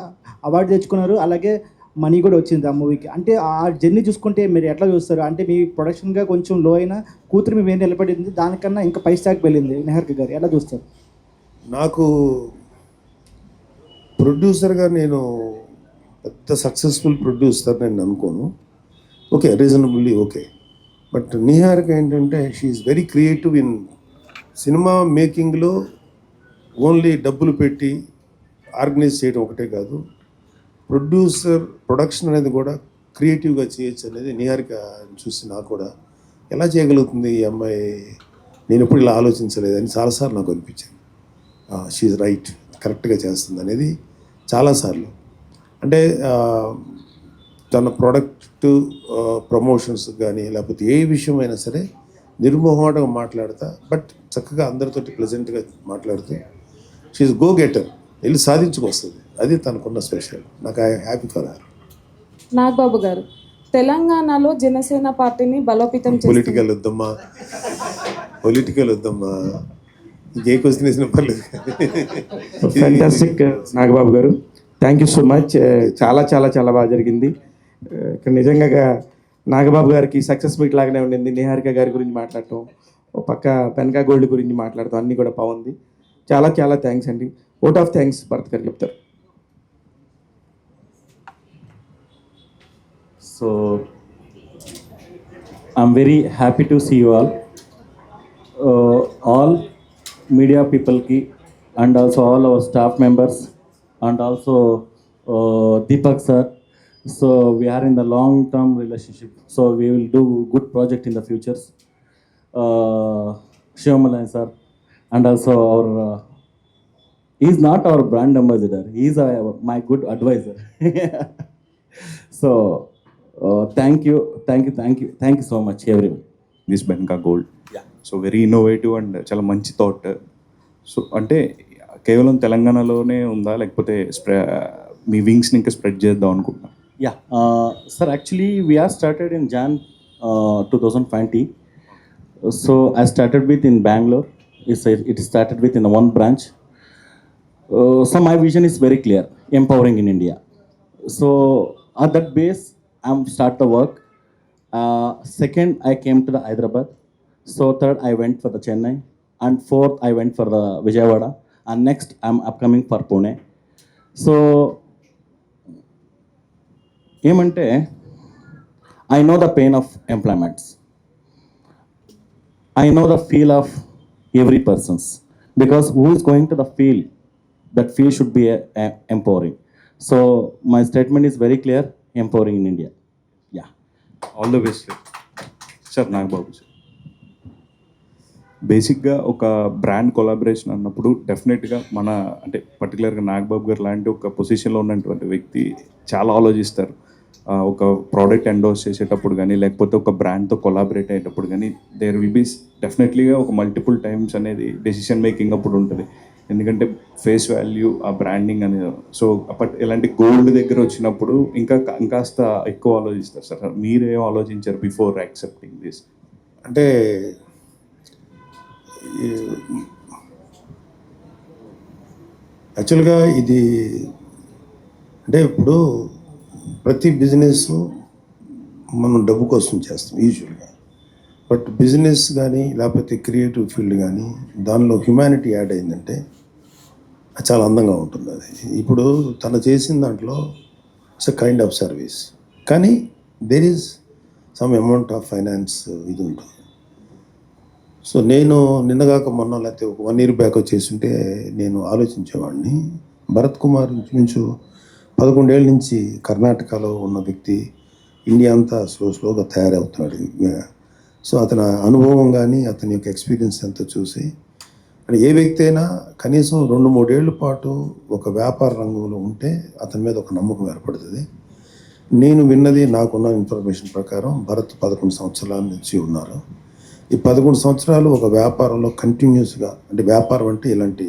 అవార్డు తెచ్చుకున్నారు, అలాగే మనీ కూడా వచ్చింది ఆ మూవీకి. అంటే ఆ జర్నీ చూసుకుంటే మీరు ఎట్లా చూస్తారు? అంటే మీ ప్రొడక్షన్గా కొంచెం లో అయినా కూతురు మీ వేరే నిలబడింది, దానికన్నా ఇంకా పై స్థాయికి వెళ్ళింది. నిహారిక గారు ఎలా చూస్తారు? నాకు ప్రొడ్యూసర్గా నేను పెద్ద సక్సెస్ఫుల్ ప్రొడ్యూసర్ నేను అనుకోను. Okay, reasonably okay. But Niharika ఏంటంటే she's very creative in cinema మేకింగ్లో. ఓన్లీ డబ్బులు పెట్టి ఆర్గనైజ్ చేయడం ఒకటే కాదు, ప్రొడక్షన్ అనేది కూడా క్రియేటివ్గా చేయొచ్చు అనేది నిహారిక చూసి నాకు కూడా ఎలా చేయగలుగుతుంది ఈ అమ్మాయి, నేను ఎప్పుడు ఇలా ఆలోచించలేదని చాలాసార్లు నాకు అనిపించింది. షీఈ్ రైట్, కరెక్ట్గా చేస్తుంది అనేది చాలాసార్లు. అంటే తన ప్రోడక్ట్ ప్రమోషన్స్ కానీ లేకపోతే ఏ విషయమైనా సరే నిర్మోహమాటంగా మాట్లాడతా, బట్ చక్కగా అందరితోటి ప్లెజెంట్గా మాట్లాడుతూ షీఈ్ గో గెటర్, వెళ్ళి సాధించుకొస్తుంది. అది తనకున్న స్పెషల్. నాకు I happy for her. Nagababu గారు, తెలంగాణలో జనసేన పార్టీని బలోపేతం పొలిటికల్ వద్దమ్మా, పొలిటికల్ వద్దమ్మా, ఇంకే క్వశ్చన్ వేసిన పర్లేదు. ఫ్యాంటాస్టిక్ నాగబాబు గారు, థ్యాంక్ యూ సో మచ్. చాలా చాలా చాలా బాగా జరిగింది. ఇక్కడ నిజంగా నాగబాబు గారికి సక్సెస్ మీట్ లాగానే ఉండింది. నిహారిక గారి గురించి మాట్లాడటం, ఒక పక్క పెనకా గోల్డ్ గురించి మాట్లాడటం, అన్నీ కూడా బాగుంది. చాలా చాలా థ్యాంక్స్ అండి. ఓట్ ఆఫ్ థ్యాంక్స్ భరత్ గారు చెప్తారు. So I'm very happy to see you all media people ki, and also all our staff members, and also Deepak sir. So we are in the long term relationship, so we will do good project in the futures. Shivamalai sir, and also our he's not our brand ambassador, he's my good advisor. So thank you so much everyone. This Benaka gold. So very innovative and చాలా మంచి thought. So అంటే కేవలం తెలంగాణలోనే ఉందా, లేకపోతే మీ వింగ్స్ని ఇంకా spread చేద్దాం అనుకుంటున్నా? Yeah, sir, actually we are started in Jan 2020. So I started with in Bangalore. It started with in one branch. So my vision is very clear, empowering in India. So at that base, I'm start the work. Second, I came to the Hyderabad. So third, I went for the Chennai, and fourth, I went for the Vijayawada, and next, I'm upcoming for Pune. So, ఏమంటే I know the pain of employments. I know the feel of every person's, because who is going to the field, that field should be empowering. So my statement is very clear, empowering in India. Yeah. All the best sir. Nagababu sir, బేసిక్గా ఒక brand collaboration అన్నప్పుడు డెఫినెట్గా మన అంటే పర్టికులర్గా నాగబాబు గారు లాంటి ఒక పొజిషన్లో ఉన్నటువంటి వ్యక్తి చాలా ఆలోచిస్తారు. ఒక ప్రోడక్ట్ ఎండోర్స్ చేసేటప్పుడు కానీ, లేకపోతే ఒక బ్రాండ్తో కొలాబరేట్ అయ్యేటప్పుడు కానీ, దేర్ విల్ బీ డెఫినెట్లీగా ఒక మల్టిపుల్ టైమ్స్ అనేది డెసిషన్ మేకింగ్ అప్పుడు ఉంటుంది. ఎందుకంటే ఫేస్ వాల్యూ, ఆ బ్రాండింగ్ అనేది. సో బట్ ఇలాంటి గోల్డ్ దగ్గర వచ్చినప్పుడు ఇంకాస్త ఎక్కువ ఆలోచిస్తారు సార్. మీరేం ఆలోచించారు బిఫోర్ యాక్సెప్టింగ్ దిస్? అంటే యాక్చువల్గా ఇది అంటే ఇప్పుడు ప్రతి బిజినెస్ మనం డబ్బు కోసం చేస్తాం యూజువల్గా. బట్ బిజినెస్ కానీ లేకపోతే క్రియేటివ్ ఫీల్డ్ కానీ దానిలో హ్యుమానిటీ యాడ్ అయిందంటే అది చాలా అందంగా ఉంటుంది. అది ఇప్పుడు తను చేసిన దాంట్లో it's a kind of service, కానీ there is some amount of finance ఇది ఉంటుంది. సో నేను నిన్నగాక మొన్న లేకపోతే ఒక 1 year బ్యాక్ వచ్చేసింటే నేను ఆలోచించేవాడిని, భరత్ కుమార్ ఇంచుమించు 11 ఏళ్ళ నుంచి కర్ణాటకలో ఉన్న వ్యక్తి ఇండియా అంతా స్లోగా తయారవుతున్నాడు. సో అతని అనుభవం కానీ అతని యొక్క ఎక్స్పీరియన్స్ అంతా చూసి ఏ వ్యక్తి అయినా కనీసం 2-3 ఏళ్ళ పాటు ఒక వ్యాపార రంగంలో ఉంటే అతని మీద ఒక నమ్మకం ఏర్పడుతుంది. నేను విన్నది, నాకున్న ఇన్ఫర్మేషన్ ప్రకారం భరత్ 11 సంవత్సరాల నుంచి ఉన్నారు. ఈ 11 సంవత్సరాలు ఒక వ్యాపారంలో కంటిన్యూస్గా, అంటే వ్యాపారం అంటే ఇలాంటి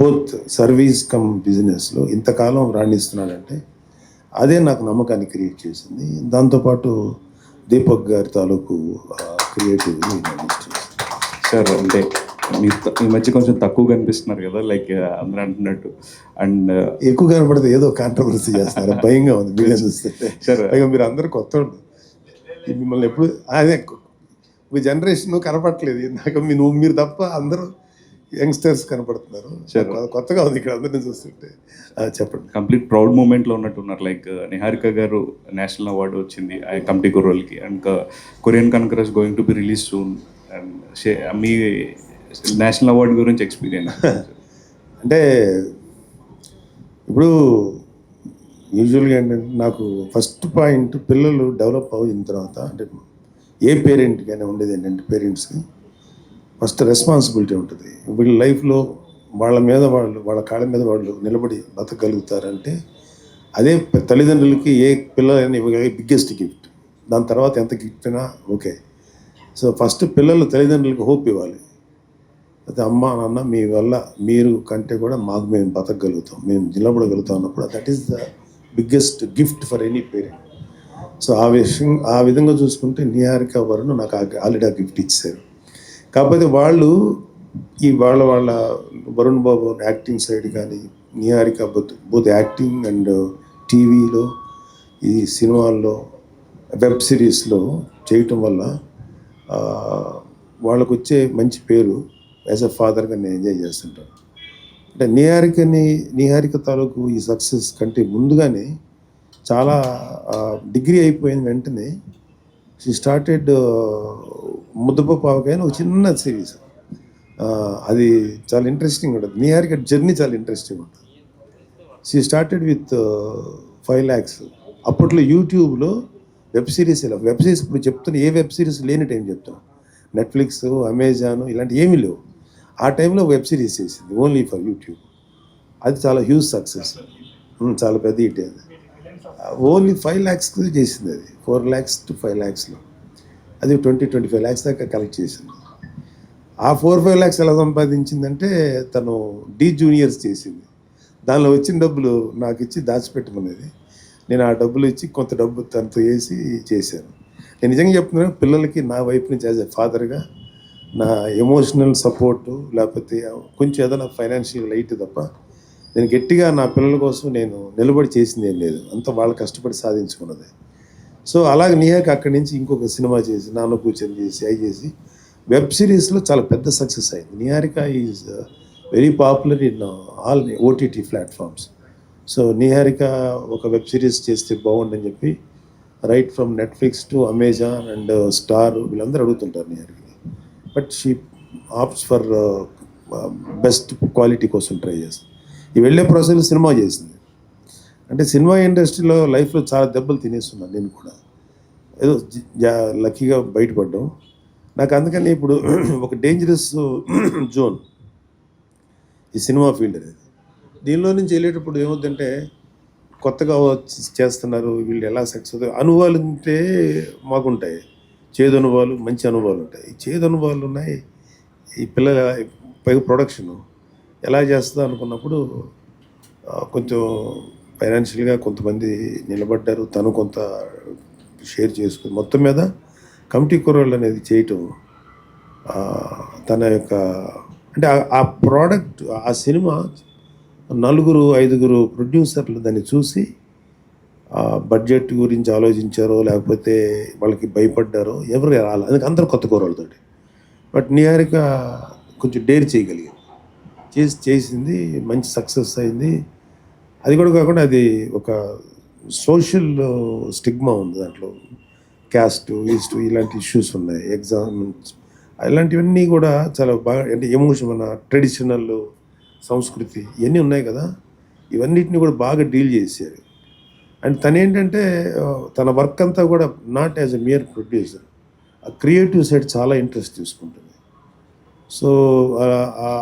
బోత్ సర్వీస్ కమ్ బిజినెస్లో ఇంతకాలం రాణిస్తున్నాడంటే అదే నాకు నమ్మకాన్ని క్రియేట్ చేసింది. దాంతోపాటు దీపక్ గారి తాలూకు క్రియేటివ్ సార్. అంటే మీరు ఈ మధ్య కొంచెం తక్కువ కనిపిస్తున్నారు కదా, లైక్ అందరూ అంటున్నట్టు. అండ్ ఎక్కువ కనపడితే ఏదో కాంట్రవర్సీ చేస్తున్నారు, భయంగా ఉంది మీడియా చూస్తుంటే. సార్ పైగా మీరు అందరూ కొత్త మిమ్మల్ని ఎప్పుడు అదే మీ జనరేషన్ కనపడట్లేదు. నాకు మీరు తప్ప అందరూ యంగ్స్టర్స్ కనపడుతున్నారు. కొత్తగా ఉంది ఇక్కడ అందరినీ చూస్తుంటే. చెప్పండి. కంప్లీట్ ప్రౌడ్ మూమెంట్లో ఉన్నట్టున్నారు. లైక్ నిహారిక గారు నేషనల్ అవార్డు వచ్చింది కమిటీ కుర్రోల్కి, and Korean Kanakaraj going to be release soon. And మీ నేషనల్ అవార్డు గురించి ఎక్స్పీరియన్స్ అంటే ఇప్పుడు యూజువల్గా ఏంటంటే నాకు ఫస్ట్ పాయింట్ పిల్లలు డెవలప్ అయిన తర్వాత, అంటే ఏ పేరెంట్కైనా ఉండేది ఏంటంటే పేరెంట్స్కి ఫస్ట్ రెస్పాన్సిబిలిటీ ఉంటుంది. వీళ్ళ లైఫ్లో వాళ్ళ కాళ్ళ మీద వాళ్ళు నిలబడి బతకగలుగుతారంటే అదే తల్లిదండ్రులకి ఏ పిల్లలైనా ఇవ్వగలిగే బిగ్గెస్ట్ గిఫ్ట్. దాని తర్వాత ఎంత గిఫ్ట్ అయినా ఓకే. సో ఫస్ట్ పిల్లలు తల్లిదండ్రులకు హోప్ ఇవ్వాలి. అయితే అమ్మ నాన్న మీ వల్ల మీరు కంటే కూడా మాకు మేము బతకగలుగుతాం, మేము నిలబడగలుగుతాం అన్నప్పుడు that is the biggest gift for any parent. So ఆ విధంగా చూసుకుంటే నిహారిక వరుణ్ నాకు ఆల్రెడీ ఆ గిఫ్ట్ ఇచ్చారు. కాకపోతే వాళ్ళు వాళ్ళ వరుణ్ బాబు యాక్టింగ్ సైడ్ కానీ, నిహారిక బోత్ యాక్టింగ్ అండ్ టీవీలో, ఈ సినిమాల్లో, వెబ్ సిరీస్లో చేయటం వల్ల వాళ్ళకు వచ్చే మంచి పేరు యాజ్ అ ఫాదర్గా నేను ఎంజాయ్ చేస్తుంటాను. అంటే నిహారిక తాలూకు ఈ సక్సెస్ కంటే ముందుగానే చాలా డిగ్రీ అయిపోయిన వెంటనే షీ స్టార్టెడ్ ముద్దపప్పు ఆవకాయ ఒక చిన్న సిరీస్. అది చాలా ఇంట్రెస్టింగ్ ఉంటుంది. నిహారిక జర్నీ చాలా ఇంట్రెస్టింగ్ ఉంటుంది. She started with 5 lakhs. అప్పట్లో యూట్యూబ్లో వెబ్ సిరీస్ ఇప్పుడు చెప్తున్నా, ఏ వెబ్ సిరీస్ లేని టైం చెప్తున్నా. నెట్ఫ్లిక్స్, అమెజాన్ ఇలాంటి ఏమీ లేవు. ఆ టైంలో వెబ్ సిరీస్ చేసింది ఓన్లీ ఫర్ యూట్యూబ్. అది చాలా హ్యూజ్ సక్సెస్, చాలా పెద్ద హిట్. అది ఓన్లీ 5 lakhs చేసింది. అది 4 lakhs to 5 lakhsలో అది 20-25 lakhs దాకా కలెక్ట్ చేసింది. ఆ 4-5 lakhs ఎలా సంపాదించిందంటే తను డీ జూనియర్స్ చేసింది. దానిలో వచ్చిన డబ్బులు నాకు ఇచ్చి దాచిపెట్టమనేది. నేను ఆ డబ్బులు ఇచ్చి కొంత డబ్బు తనతో వేసి చేశాను. నేను నిజంగా చెప్తున్నాను, పిల్లలకి నా వైపు నుంచి యాజ్ ఎ ఫాదర్గా నా ఎమోషనల్ సపోర్టు, లేకపోతే కొంచెం ఏదైనా ఫైనాన్షియల్ లైట్ తప్ప నేను గట్టిగా నా పిల్లల కోసం నేను నిలబడి చేసింది ఏం లేదు. అంతా వాళ్ళు కష్టపడి సాధించుకున్నది. సో అలాగే నిహారిక అక్కడి నుంచి ఇంకొక సినిమా చేసి, నాన్న కూర్చొని చేసి, అవి చేసి వెబ్ సిరీస్లో చాలా పెద్ద సక్సెస్ అయింది. Niharika is very popular in all OTT platforms. So Niharika ఒక వెబ్ సిరీస్ చేస్తే బాగుండని చెప్పి right from Netflix to Amazon and Star వీళ్ళందరూ అడుగుతుంటారు నిహారికని. But she opts for best quality కోసం ట్రై చేస్తుంది. ఈ వెళ్ళే ప్రాసెస్లో సినిమా చేసింది. అంటే సినిమా ఇండస్ట్రీలో లైఫ్లో చాలా దెబ్బలు తినేస్తున్నాను నేను కూడా. ఏదో లక్కీగా బయటపడ్డాం. నాకు అందుకని ఇప్పుడు ఒక డేంజరస్ జోన్ ఈ సినిమా ఫీల్డ్ అనేది. దీనిలో నుంచి వెళ్ళేటప్పుడు ఏమవుతుందంటే కొత్తగా చేస్తున్నారు, వీళ్ళు ఎలా సక్సెస్ అవుతారు, అనుభవాలు ఉంటే మాకుంటాయి, చేదు అనుభవాలు, మంచి అనుభవాలు ఉంటాయి. ఈ చేదు అనుభవాలు ఉన్నాయి. ఈ పిల్లల పైగా ప్రొడక్షను ఎలా చేస్తుందో అనుకున్నప్పుడు కొంచెం ఫైనాన్షియల్గా కొంతమంది నిలబడ్డారు, తను కొంత షేర్ చేసుకుని మొత్తం మీద కమిటీ కుర్రోళ్ళు అనేది చేయటం తన యొక్క అంటే ఆ ప్రోడక్ట్, ఆ సినిమా 4-5 ప్రొడ్యూసర్లు దాన్ని చూసి బడ్జెట్ గురించి ఆలోచించారో లేకపోతే వాళ్ళకి భయపడ్డారో ఎవరు రాలి, అందుకే అందరూ కొత్త కూరలతోటి. బట్ నిహారిక కొంచెం డేర్ చేయగలిగింది, చేసింది, మంచి సక్సెస్ అయింది. అది కూడా కాకుండా అది ఒక సోషల్ స్టిగ్మా ఉంది దాంట్లో. క్యాస్ట్, ఈస్ట్ ఇలాంటి ఇష్యూస్ ఉన్నాయి, ఎగ్జామ్స్ ఇలాంటివన్నీ కూడా చాలా బాగా, అంటే ఎమోషన్, మన ట్రెడిషనల్ సంస్కృతి ఇవన్నీ ఉన్నాయి కదా, ఇవన్నిటిని కూడా బాగా డీల్ చేశారు. అండ్ తను ఏంటంటే తన వర్క్ అంతా కూడా not as a mere producer, ఆ క్రియేటివ్ సైడ్ చాలా ఇంట్రెస్ట్ తీసుకుంటుంది. సో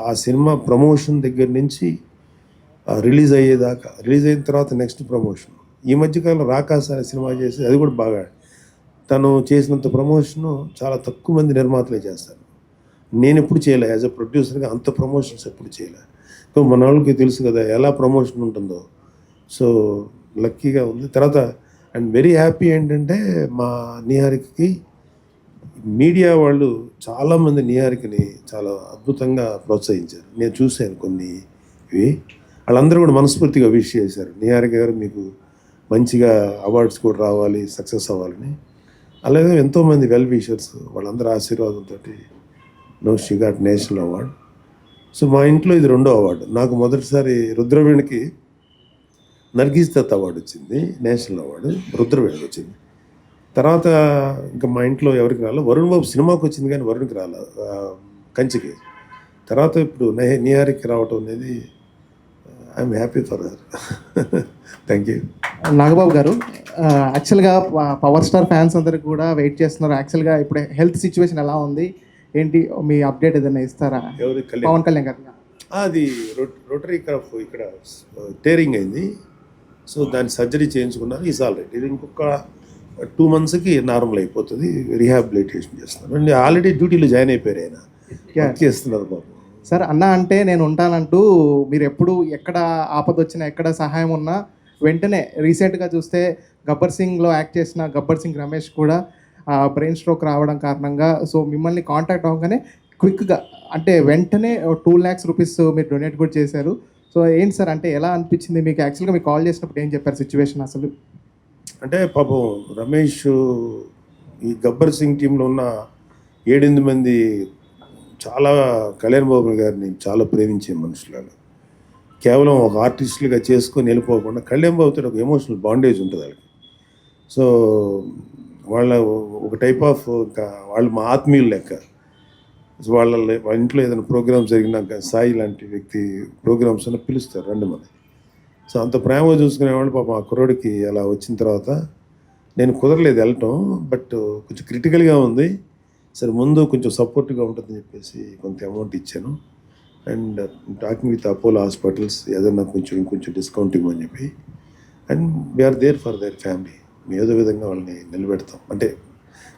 ఆ సినిమా ప్రమోషన్ దగ్గర నుంచి రిలీజ్ అయ్యేదాకా, రిలీజ్ అయిన తర్వాత నెక్స్ట్ ప్రమోషన్. ఈ మధ్యకాలంలో రాకాస అనే సినిమా చేసి అది కూడా బాగా, తను చేసినంత ప్రమోషను చాలా తక్కువ మంది నిర్మాతలే చేస్తారు. నేను ఎప్పుడు చేయలే, యాజ్ అ ప్రొడ్యూసర్గా అంత ప్రమోషన్స్ ఎప్పుడు చేయలే. సో మన వాళ్ళకి తెలుసు కదా ఎలా ప్రమోషన్ ఉంటుందో. సో లక్కీగా ఉంది. తర్వాత అండ్ వెరీ హ్యాపీ ఏంటంటే మా నిహారికకి మీడియా వాళ్ళు చాలామంది నిహారికని చాలా అద్భుతంగా ప్రోత్సహించారు. నేను చూశాను కొన్ని ఇవి, వాళ్ళందరూ కూడా మనస్ఫూర్తిగా విష్ చేశారు, నిహారిక గారు మీకు మంచిగా అవార్డ్స్ కూడా రావాలి, సక్సెస్ అవ్వాలని. అలాగే ఎంతోమంది వెల్ విషర్స్ వాళ్ళందరూ ఆశీర్వాదంతో she got national award. So మా ఇంట్లో ఇది 2వ అవార్డు. నాకు మొదటిసారి రుద్రవీణకి నర్గీస్ దత్ అవార్డు వచ్చింది, నేషనల్ అవార్డు రుద్రవీణకి వచ్చింది. తర్వాత ఇంకా మా ఇంట్లో ఎవరికి రాలేదు. వరుణ్ బాబు సినిమాకి వచ్చింది కానీ వరుణ్కి రాలేదు, కంచికి. తర్వాత ఇప్పుడు నిహారిక రావటం అనేది I'm happy for her. Thank you. Nagababu గారు, యాక్చువల్గా పవర్ స్టార్ ఫ్యాన్స్ అందరికి కూడా వెయిట్ చేస్తున్నారు. యాక్చువల్గా ఇప్పుడు హెల్త్ సిచ్యువేషన్ ఎలా ఉంది ఏంటి, మీ అప్డేట్ ఏదైనా ఇస్తారా? పవన్ కళ్యాణ్ గారు అది రోటరీ క్రాఫ్ ఇక్కడ టేరింగ్ అయింది, సో దాని సర్జరీ చేయించుకున్నారు. Is all right. ఇది ఇంకొక 2 monthsకి నార్మల్ అయిపోతుంది. రీహాబిలిటేషన్ చేస్తున్నారు అండ్ ఆల్రెడీ డ్యూటీలో జాయిన్ అయిపోయారు. ఆయన వర్క్ చేస్తున్నారు బాబు. సార్ అన్న అంటే నేను ఉంటానంటూ మీరు ఎప్పుడు ఎక్కడ ఆపద వచ్చినా ఎక్కడ సహాయం ఉన్నా వెంటనే రీసెంట్గా చూస్తే గబ్బర్ సింగ్లో యాక్ట్ చేసిన గబ్బర్ సింగ్ రమేష్ కూడా బ్రెయిన్ స్ట్రోక్ రావడం కారణంగా సో మిమ్మల్ని కాంటాక్ట్ అవ్వగానే క్విక్గా అంటే వెంటనే 2 lakhs rupees మీరు డొనేట్ కూడా చేశారు. సో ఏంటి సార్ అంటే ఎలా అనిపించింది మీకు? యాక్చువల్గా మీకు కాల్ చేసినప్పుడు ఏం చెప్పారు సిచ్యువేషన్ అసలు? అంటే పాపం రమేష్ ఈ గబ్బర్ సింగ్ టీంలో ఉన్న 7-8 మంది చాలా కళ్యాణ్ బాబు గారిని చాలా ప్రేమించే మనుషులు. కేవలం ఒక ఆర్టిస్టులుగా చేసుకొని వెళ్ళిపోకుండా కళ్యాణ్ బాబుతో ఒక ఎమోషనల్ బాండేజ్ ఉంటుంది వాళ్ళకి. సో వాళ్ళ ఒక టైప్ ఆఫ్ ఇంకా వాళ్ళు మా ఆత్మీయులు లెక్క. వాళ్ళ ఇంట్లో ఏదైనా ప్రోగ్రామ్స్ జరిగినాక సాయి లాంటి వ్యక్తి ప్రోగ్రామ్స్ అని పిలుస్తారు రండి మన. సో అంత ప్రేమ చూసుకునేవాళ్ళు. పాపం ఆ కుర్రోడికి అలా వచ్చిన తర్వాత నేను కుదరలేదు వెళ్ళటం, బట్ కొంచెం క్రిటికల్గా ఉంది. సరే ముందు కొంచెం సపోర్ట్గా ఉంటుందని చెప్పేసి కొంత అమౌంట్ ఇచ్చాను. And talking with Apollo hospitals ఏదన్నా ఇంకొంచెం డిస్కౌంట్ ఇవ్వమని చెప్పి. And we are there for their family. ఏదో విధంగా వాళ్ళని నిలబెడతాం. అంటే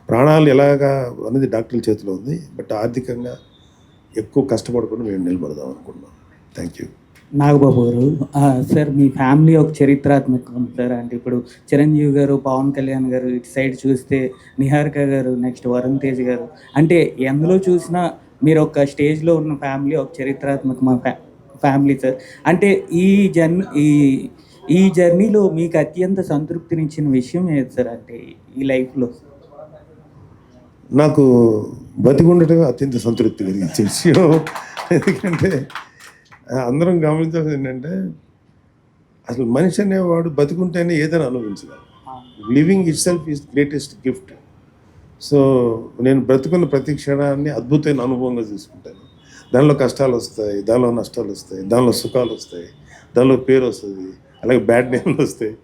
ప్రాణాలు ఎలాగా అనేది డాక్టర్ల చేతిలో ఉంది, బట్ ఆర్థికంగా ఎక్కువ కష్టపడకుండా మేము నిలబడదాం అనుకుంటున్నాం. Thank you. నాగబాబు గారు, సార్ మీ ఫ్యామిలీ ఒక చరిత్రాత్మకం సార్. అంటే ఇప్పుడు చిరంజీవి గారు, పవన్ కళ్యాణ్ గారు, ఇటు సైడ్ చూస్తే నిహారిక గారు, నెక్స్ట్ వరుణ్ తేజ్ గారు, అంటే ఎందులో చూసినా మీరు ఒక స్టేజ్లో ఉన్న ఫ్యామిలీ ఒక చరిత్రాత్మక ఫ్యామిలీ సార్. అంటే ఈ జర్నీలో మీకు అత్యంత సంతృప్తినిచ్చిన విషయం ఏది సార్? అంటే ఈ లైఫ్లో నాకు బతికుండటం అత్యంత సంతృప్తి కలిగించే విషయం. ఎందుకంటే అందరం గమనించాల్సింది ఏంటంటే అసలు మనిషి అనేవాడు బతుకుంటేనే ఏదైనా అనుభవించగలరు. Living itself is greatest gift. So నేను బ్రతుకున్న ప్రతి క్షణాన్ని అద్భుతమైన అనుభవంగా తీసుకుంటాను. దానిలో కష్టాలు వస్తాయి, దానిలో నష్టాలు వస్తాయి, దానిలో సుఖాలు వస్తాయి, దానిలో పేరు వస్తుంది, అలాగే బ్యాడ్ నేమ్లు వస్తాయి.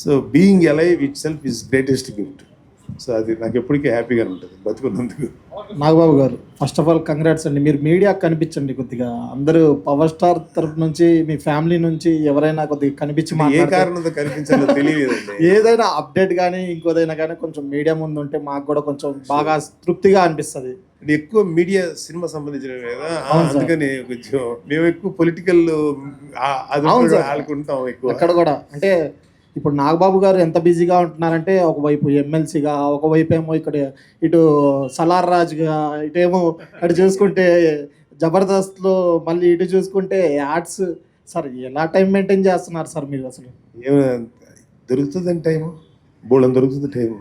So being alive it self is greatest gift. So అది నాకు ఎప్పటికీ హ్యాపీగా ఉంటుంది బతుకున్నందుకు. నాగబాబు గారు, ఫస్ట్ ఆఫ్ ఆల్ కంగ్రాట్స్ అండి. మీరు మీడియా కనిపించండి కొద్దిగా. అందరూ పవర్ స్టార్ తరఫు నుంచి మీ ఫ్యామిలీ నుంచి ఎవరైనా కొద్దిగా కనిపించి ఏ కారణంతో కనిపించాలో తెలియలేదండి. ఏదైనా అప్డేట్ కానీ ఇంకోదైనా కానీ కొంచెం మీడియా ముందు ఉంటే మాకు కూడా కొంచెం బాగా తృప్తిగా అనిపిస్తుంది. ఎక్కువ మీడియా సినిమా సంబంధించినవి కదా, అందుకని కొంచెం మేము ఎక్కువ పొలిటికల్ ఆడుకుంటాం ఎక్కువ. అక్కడ కూడా అంటే ఇప్పుడు నాగబాబు గారు ఎంత బిజీగా ఉంటున్నారంటే ఒకవైపు ఎమ్మెల్సీగా, ఒకవైపు ఏమో ఇక్కడ ఇటు సలార్ రాజుగా, ఇటేమో అటు చూసుకుంటే జబర్దస్త్లో, మళ్ళీ ఇటు చూసుకుంటే యాడ్స్. సార్ ఎలా టైం మెయింటైన్ చేస్తున్నారు సార్ మీరు? అసలు ఏమైనా దొరుకుతుందని టైము, బోళ్ళని దొరుకుతుంది టైము.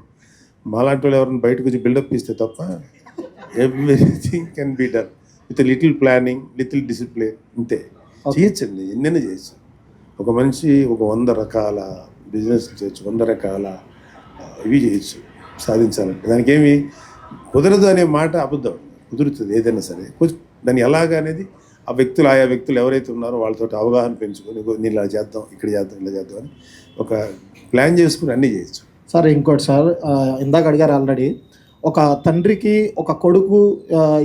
మాలాంటి వాళ్ళు ఎవరైనా బయటకు వచ్చి బిల్డప్ ఇస్తే తప్ప everything can be done with little planning, little discipline. ఇంతే చేయొచ్చండి, ఎన్నైనా చేయొచ్చు. ఒక మనిషి ఒక 100 రకాల బిజినెస్ చేయొచ్చు, 100 రకాల ఇవి చేయొచ్చు సాధించాలంటే. దానికి ఏమి కుదరదు అనే మాట అబద్ధం. కుదురుతుంది ఏదైనా సరే. దాన్ని ఎలాగా అనేది ఆయా వ్యక్తులు ఎవరైతే ఉన్నారో వాళ్ళతో అవగాహన పెంచుకొని నేను ఇలా చేద్దాం, ఇక్కడ చేద్దాం, ఇలా చేద్దాం అని ఒక ప్లాన్ చేసుకుని అన్నీ చేయొచ్చు. సార్ ఇంకోటి సార్, ఇందాక అడిగారు ఆల్రెడీ, ఒక తండ్రికి ఒక కొడుకు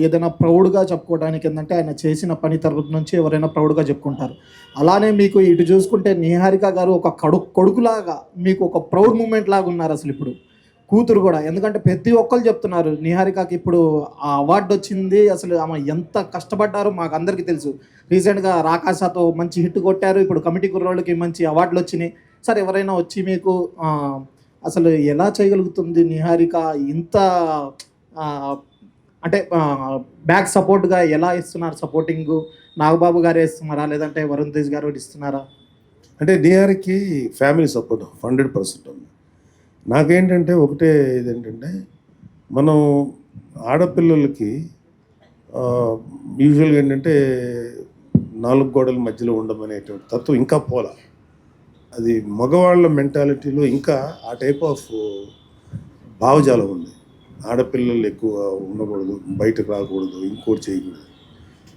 ఏదైనా ప్రౌడ్గా చెప్పుకోవడానికి ఏంటంటే ఆయన చేసిన పని తరపు నుంచి ఎవరైనా ప్రౌడ్గా చెప్పుకుంటారు. అలానే మీకు ఇటు చూసుకుంటే నిహారిక గారు ఒక కొడుకులాగా మీకు ఒక ప్రౌడ్ మూమెంట్ లాగా ఉన్నారు అసలు ఇప్పుడు. కూతురు కూడా, ఎందుకంటే ప్రతి ఒక్కరు చెప్తున్నారు నిహారికకి ఇప్పుడు ఆ అవార్డు వచ్చింది. అసలు ఆమె ఎంత కష్టపడ్డారో మాకు అందరికీ తెలుసు. రీసెంట్గా రాకాసాతో మంచి హిట్ కొట్టారు, ఇప్పుడు కమిటీ కుర్రోళ్ళకి మంచి అవార్డులు వచ్చినాయి. సార్ ఎవరైనా వచ్చి మీకు అసలు ఎలా చేయగలుగుతుంది నిహారిక ఇంత అంటే బ్యాక్ సపోర్ట్గా ఎలా ఇస్తున్నారు? సపోర్టింగ్ నాగబాబు గారే ఇస్తున్నారా, లేదంటే వరుణ్ తేజ్ గారు ఇస్తున్నారా? అంటే నిహారికకి ఫ్యామిలీ సపోర్ట్ 100% ఉంది. నాకేంటంటే ఒకటే ఇదేంటంటే, మనం ఆడపిల్లలకి యూజువల్గా ఏంటంటే 4 గోడల మధ్యలో ఉండమనేటువంటి తత్వం ఇంకా పోలా. అది మగవాళ్ళ మెంటాలిటీలో ఇంకా ఆ టైప్ ఆఫ్ భావజాలం ఉంది. ఆడపిల్లలు ఎక్కువ ఉండకూడదు, బయటకు రాకూడదు, ఇంకోటి చేయకూడదు.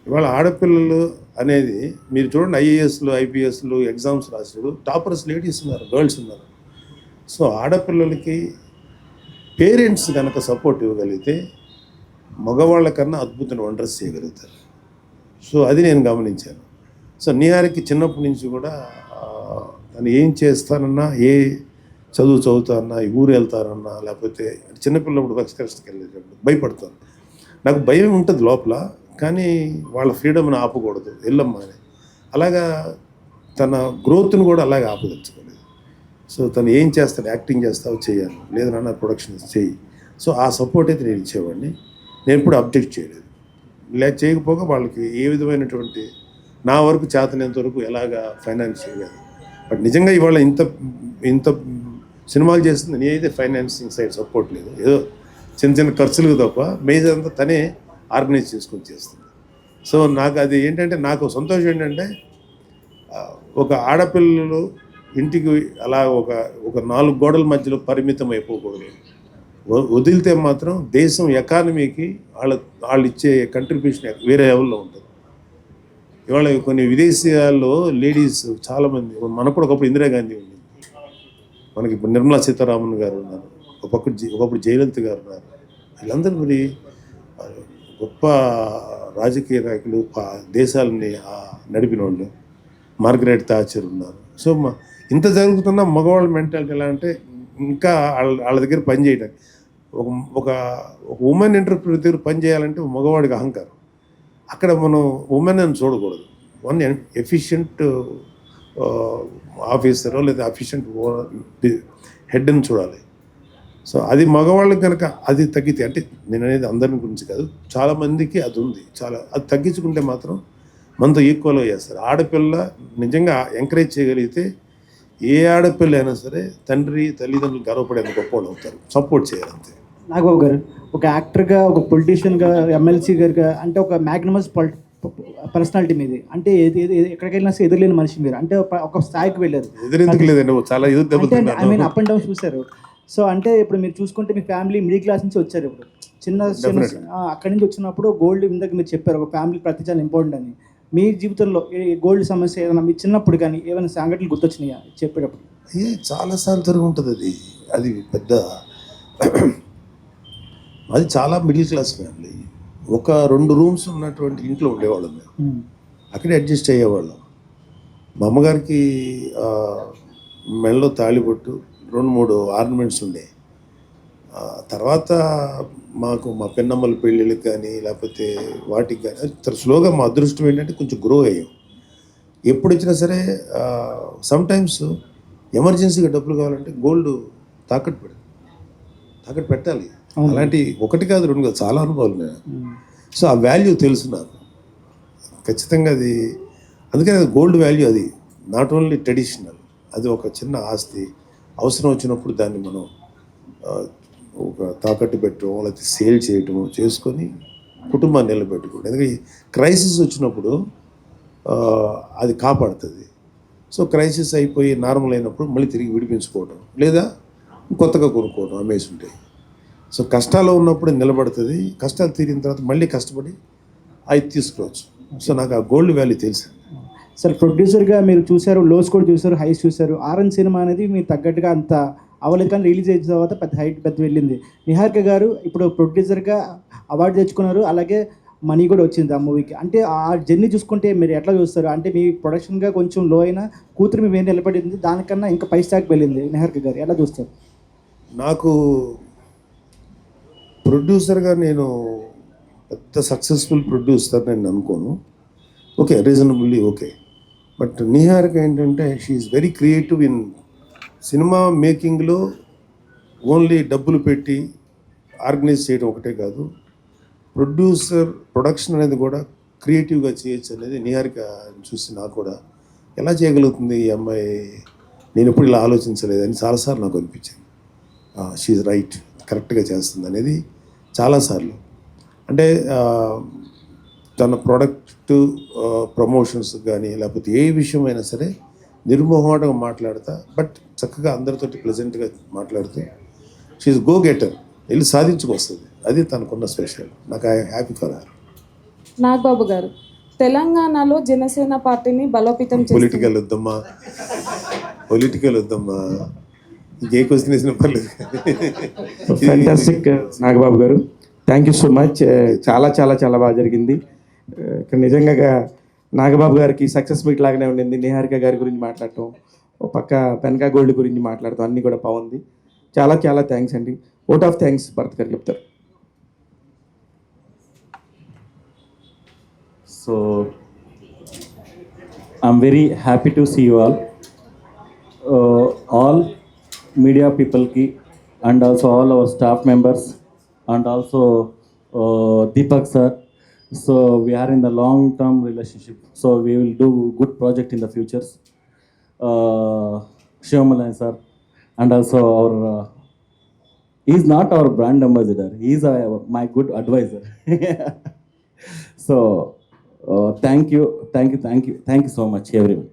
ఇవాళ ఆడపిల్లలు అనేది మీరు చూడండి, ఐఏఎస్లు, ఐపీఎస్లు ఎగ్జామ్స్ రాసాడు టాపర్స్ లేడీస్ ఉన్నారు, గర్ల్స్ ఉన్నారు. సో ఆడపిల్లలకి పేరెంట్స్ కనుక సపోర్ట్ ఇవ్వగలిగితే మగవాళ్ళ కన్నా అద్భుతమైన వండర్స్ చేయగలుగుతారు. సో అది నేను గమనించాను. సో నిహారికి చిన్నప్పటి నుంచి కూడా తను ఏం చేస్తానన్నా, ఏ చదువు చదువుతానన్నా, ఈ ఊరు వెళ్తానన్నా, లేకపోతే చిన్నపిల్లప్పుడు ఎక్స్కర్షన్కి వెళ్ళేటప్పుడు భయపడతాను. నాకు భయం ఉంటుంది లోపల, కానీ వాళ్ళ ఫ్రీడమ్ని ఆపకూడదు, వెళ్ళమ్మా అని. అలాగా తన గ్రోత్ని కూడా అలాగే ఆపదలుచుకోలేదు. సో తను ఏం చేస్తాడు, యాక్టింగ్ చేస్తావు చేయాలి, లేదు నాన్న ప్రొడక్షన్ చేయి. సో ఆ సపోర్ట్ అయితే నేను ఇచ్చేవాడిని. నేను ఎప్పుడు అబ్జెక్ట్ చేయలేదు. చేయకపోగా వాళ్ళకి ఏ విధమైనటువంటి నా వరకు చేతనేంత వరకు ఎలాగా ఫైనాన్షియల్గా. బట్ నిజంగా ఇవాళ ఇంత ఇంత సినిమాలు చేస్తుంది నేనైతే ఫైనాన్సింగ్ సైడ్ సపోర్ట్ లేదు. ఏదో చిన్న చిన్న ఖర్చులకు తప్ప మేజర్ అంతా తనే ఆర్గనైజ్ చేసుకొని చేస్తుంది. సో నాకు అది ఏంటంటే, నాకు సంతోషం ఏంటంటే, ఒక ఆడపిల్లలు ఇంటికి అలా ఒక 4 గోడల మధ్యలో పరిమితం అయిపోకూడదు. వదిలితే మాత్రం దేశం ఎకానమీకి వాళ్ళు ఇచ్చే కంట్రిబ్యూషన్ వేరే లెవెల్లో ఉంటుంది. ఇవాళ కొన్ని విదేశాల్లో లేడీస్ చాలామంది, మనకు కూడా ఒకప్పుడు ఇందిరాగాంధీ ఉంది, మనకి ఇప్పుడు నిర్మలా సీతారామన్ గారు ఉన్నారు, ఒకప్పుడు జయలలిత గారు ఉన్నారు. వీళ్ళందరూ మరి గొప్ప రాజకీయ నాయకులు, దేశాలని నడిపిన వాళ్ళు. మార్గరెట్ థాచర్ ఉన్నారు. సో ఇంత జరుగుతున్న మగవాళ్ళ మెంటాలిటీ ఎలా అంటే, ఇంకా వాళ్ళ దగ్గర పని చేయడానికి, ఒక ఉమెన్ ఎంటర్ప్రెన్యూర్ దగ్గర పని చేయాలంటే మగవాడికి అహంకారం. అక్కడ మనం ఉమెన్ అని చూడకూడదు, వన్ ఎఫిషియెంట్ ఆఫీసరో లేదా ఎఫిషియెంట్ హెడ్ అని చూడాలి. సో అది మగవాళ్ళకి కనుక అది తగ్గితే, అంటే నేను అనేది అందరి గురించి కాదు, చాలామందికి అది ఉంది. అది తగ్గించుకుంటే మాత్రం మనతో ఈక్వల్గా చేస్తారు. ఆడపిల్ల నిజంగా ఎంకరేజ్ చేయగలిగితే ఏ ఆడపిల్ల అయినా సరే తండ్రి తల్లిదండ్రులు గర్వపడేందుకు గొప్ప వాళ్ళు అవుతారు. సపోర్ట్ చేయాలంతే. నాగబాబు గారు ఒక యాక్టర్గా, ఒక పొలిటీషియన్గా, ఎమ్మెల్సీ గారుగా, అంటే ఒక మ్యాగ్నమస్ పర్సనాలిటీ మీది. అంటే ఎక్కడికి వెళ్ళినా సరే ఎదురులేని మనిషి మీరు. అంటే ఒక స్థాయికి వెళ్ళారు. ఎదురెందుకు లేదండి, చాలా I mean up and down చూశారు. సో అంటే ఇప్పుడు మీరు చూసుకుంటే మీ ఫ్యామిలీ మిడిల్ క్లాస్ నుంచి వచ్చారు. ఇప్పుడు చిన్న అక్కడి నుంచి వచ్చినప్పుడు గోల్డ్ ఇందాక మీరు చెప్పారు, ఒక ఫ్యామిలీ ప్రతి చాలా ఇంపార్టెంట్ అని. మీ జీవితంలో గోల్డ్ సమస్య ఏదైనా మీ చిన్నప్పుడు కానీ ఏమైనా సంఘటనలు గుర్తొచ్చినాయా చెప్పేటప్పుడు? చాలాసార్లు జరిగి ఉంటుంది. అది పెద్ద అది చాలా మిడిల్ క్లాస్ ఫ్యామిలీ. ఒక 2 రూమ్స్ ఉన్నటువంటి ఇంట్లో ఉండేవాళ్ళం మేము. అక్కడే అడ్జస్ట్ అయ్యేవాళ్ళం. మా అమ్మగారికి మెడలో తాళిబొట్టు, 2-3 ఆర్నమెంట్స్ ఉండే. తర్వాత మా పెన్నమ్మల పెళ్ళిళ్ళకి కానీ లేకపోతే వాటికి కానీ స్లోగా మా అదృష్టం ఏంటంటే కొంచెం గ్రో అయ్యాం. ఎప్పుడు వచ్చినా సరే సమ్టైమ్స్ ఎమర్జెన్సీగా డబ్బులు కావాలంటే గోల్డ్ తాకట్టు పెట్టాలి. అలాంటి 1 కాదు 2 కాదు, చాలా అనుభవాలు నేను. సో ఆ వాల్యూ తెలుసు నాకు ఖచ్చితంగా. అది అందుకని అది గోల్డ్ వాల్యూ, అది నాట్ ఓన్లీ ట్రెడిషనల్, అది ఒక చిన్న ఆస్తి. అవసరం వచ్చినప్పుడు దాన్ని మనం ఒక తాకట్టు పెట్టడం లేకపోతే సేల్ చేయటము చేసుకొని కుటుంబాన్ని నిలబెట్టుకోవడం. ఎందుకంటే క్రైసిస్ వచ్చినప్పుడు అది కాపాడుతుంది. సో క్రైసిస్ అయిపోయి నార్మల్ అయినప్పుడు మళ్ళీ తిరిగి విడిపించుకోవడం లేదా కొత్తగా కొనుక్కోవడం అమ్మేసి ఉంటాయి. సో కష్టాల్లో ఉన్నప్పుడు నిలబడుతుంది, కష్టాలు తీరిన తర్వాత మళ్ళీ కష్టపడి అవి తీసుకురావచ్చు. సో నాకు ఆ గోల్డ్ వాల్యూ తెలుసు. సార్ ప్రొడ్యూసర్గా మీరు చూశారు, లోస్ కూడా చూశారు, హైస్ చూశారు. ఆరెంజ్ సినిమా అనేది మీరు తగ్గట్టుగా అంత అవ్వలేదు, కానీ రిలీజ్ అయిన తర్వాత పెద్ద వెళ్ళింది. నిహారిక గారు ఇప్పుడు ప్రొడ్యూసర్గా అవార్డు తెచ్చుకున్నారు, అలాగే మనీ కూడా వచ్చింది ఆ మూవీకి. అంటే ఆ జర్నీ చూసుకుంటే మీరు ఎట్లా చూస్తారు? అంటే మీ ప్రొడక్షన్గా కొంచెం లో అయినా కూతురు మీ మీద నిలబడింది, దానికన్నా ఇంకా పై స్థాయికి వెళ్ళింది నిహారిక గారు, ఎలా చూస్తారు? నాకు ప్రొడ్యూసర్గా నేను పెద్ద సక్సెస్ఫుల్ ప్రొడ్యూసర్ నేను అనుకోను. Okay, reasonably okay. But Niharika ఏంటంటే she's very creative in cinema మేకింగ్లో. ఓన్లీ డబ్బులు పెట్టి ఆర్గనైజ్ చేయడం ఒకటే కాదు, ప్రొడక్షన్ అనేది కూడా క్రియేటివ్గా చేయొచ్చు అనేది నిహారిక చూసి నాకు కూడా ఎలా చేయగలుగుతుంది ఈ అమ్మాయి, నేను ఎప్పుడు ఇలా ఆలోచించలేదని చాలాసార్లు నాకు అనిపించింది. షీఈ్ రైట్, కరెక్ట్గా చేస్తుంది అనేది చాలాసార్లు. అంటే తన ప్రోడక్ట్ ప్రమోషన్స్ కానీ లేకపోతే ఏ విషయమైనా సరే నిర్మోహమాటంగా మాట్లాడతా, బట్ చక్కగా అందరితోటి ప్లెజెంట్గా మాట్లాడుతూ షీఈ్ గో గెటర్, వెళ్ళి సాధించుకొస్తుంది. అది తనకున్న స్పెషల్. నాకు హ్యాపీ ఫర్ హర్. నాగబాబు గారు తెలంగాణలో జనసేన పార్టీని బలోపేతం పొలిటికల్ వద్దమ్మా, ఇంకే క్వశ్చన్ వేసిన పర్లేదు. ఫ్యాంటాస్టిక్ నాగబాబు గారు, థ్యాంక్ యూ సో మచ్. చాలా బాగా జరిగింది. ఇక్కడ నిజంగా నాగబాబు గారికి సక్సెస్ మీట్ లాగానే ఉండింది నిహారిక గారి గురించి మాట్లాడటం. ఒక పక్క వెనకా గోల్డ్ గురించి మాట్లాడుతాం, అన్నీ కూడా బాగుంది. చాలా చాలా థ్యాంక్స్ అండి. ఓట్ ఆఫ్ థ్యాంక్స్ భరత్ గారు చెప్తారు. So I'm very happy to see you all media people ki, and also all our staff members, and also Deepak sir. So we are in the long term relationship, so we will do good project in the futures. Shivamalayan sir, and also our he's not our brand ambassador, he's my good advisor. So thank you so much everyone.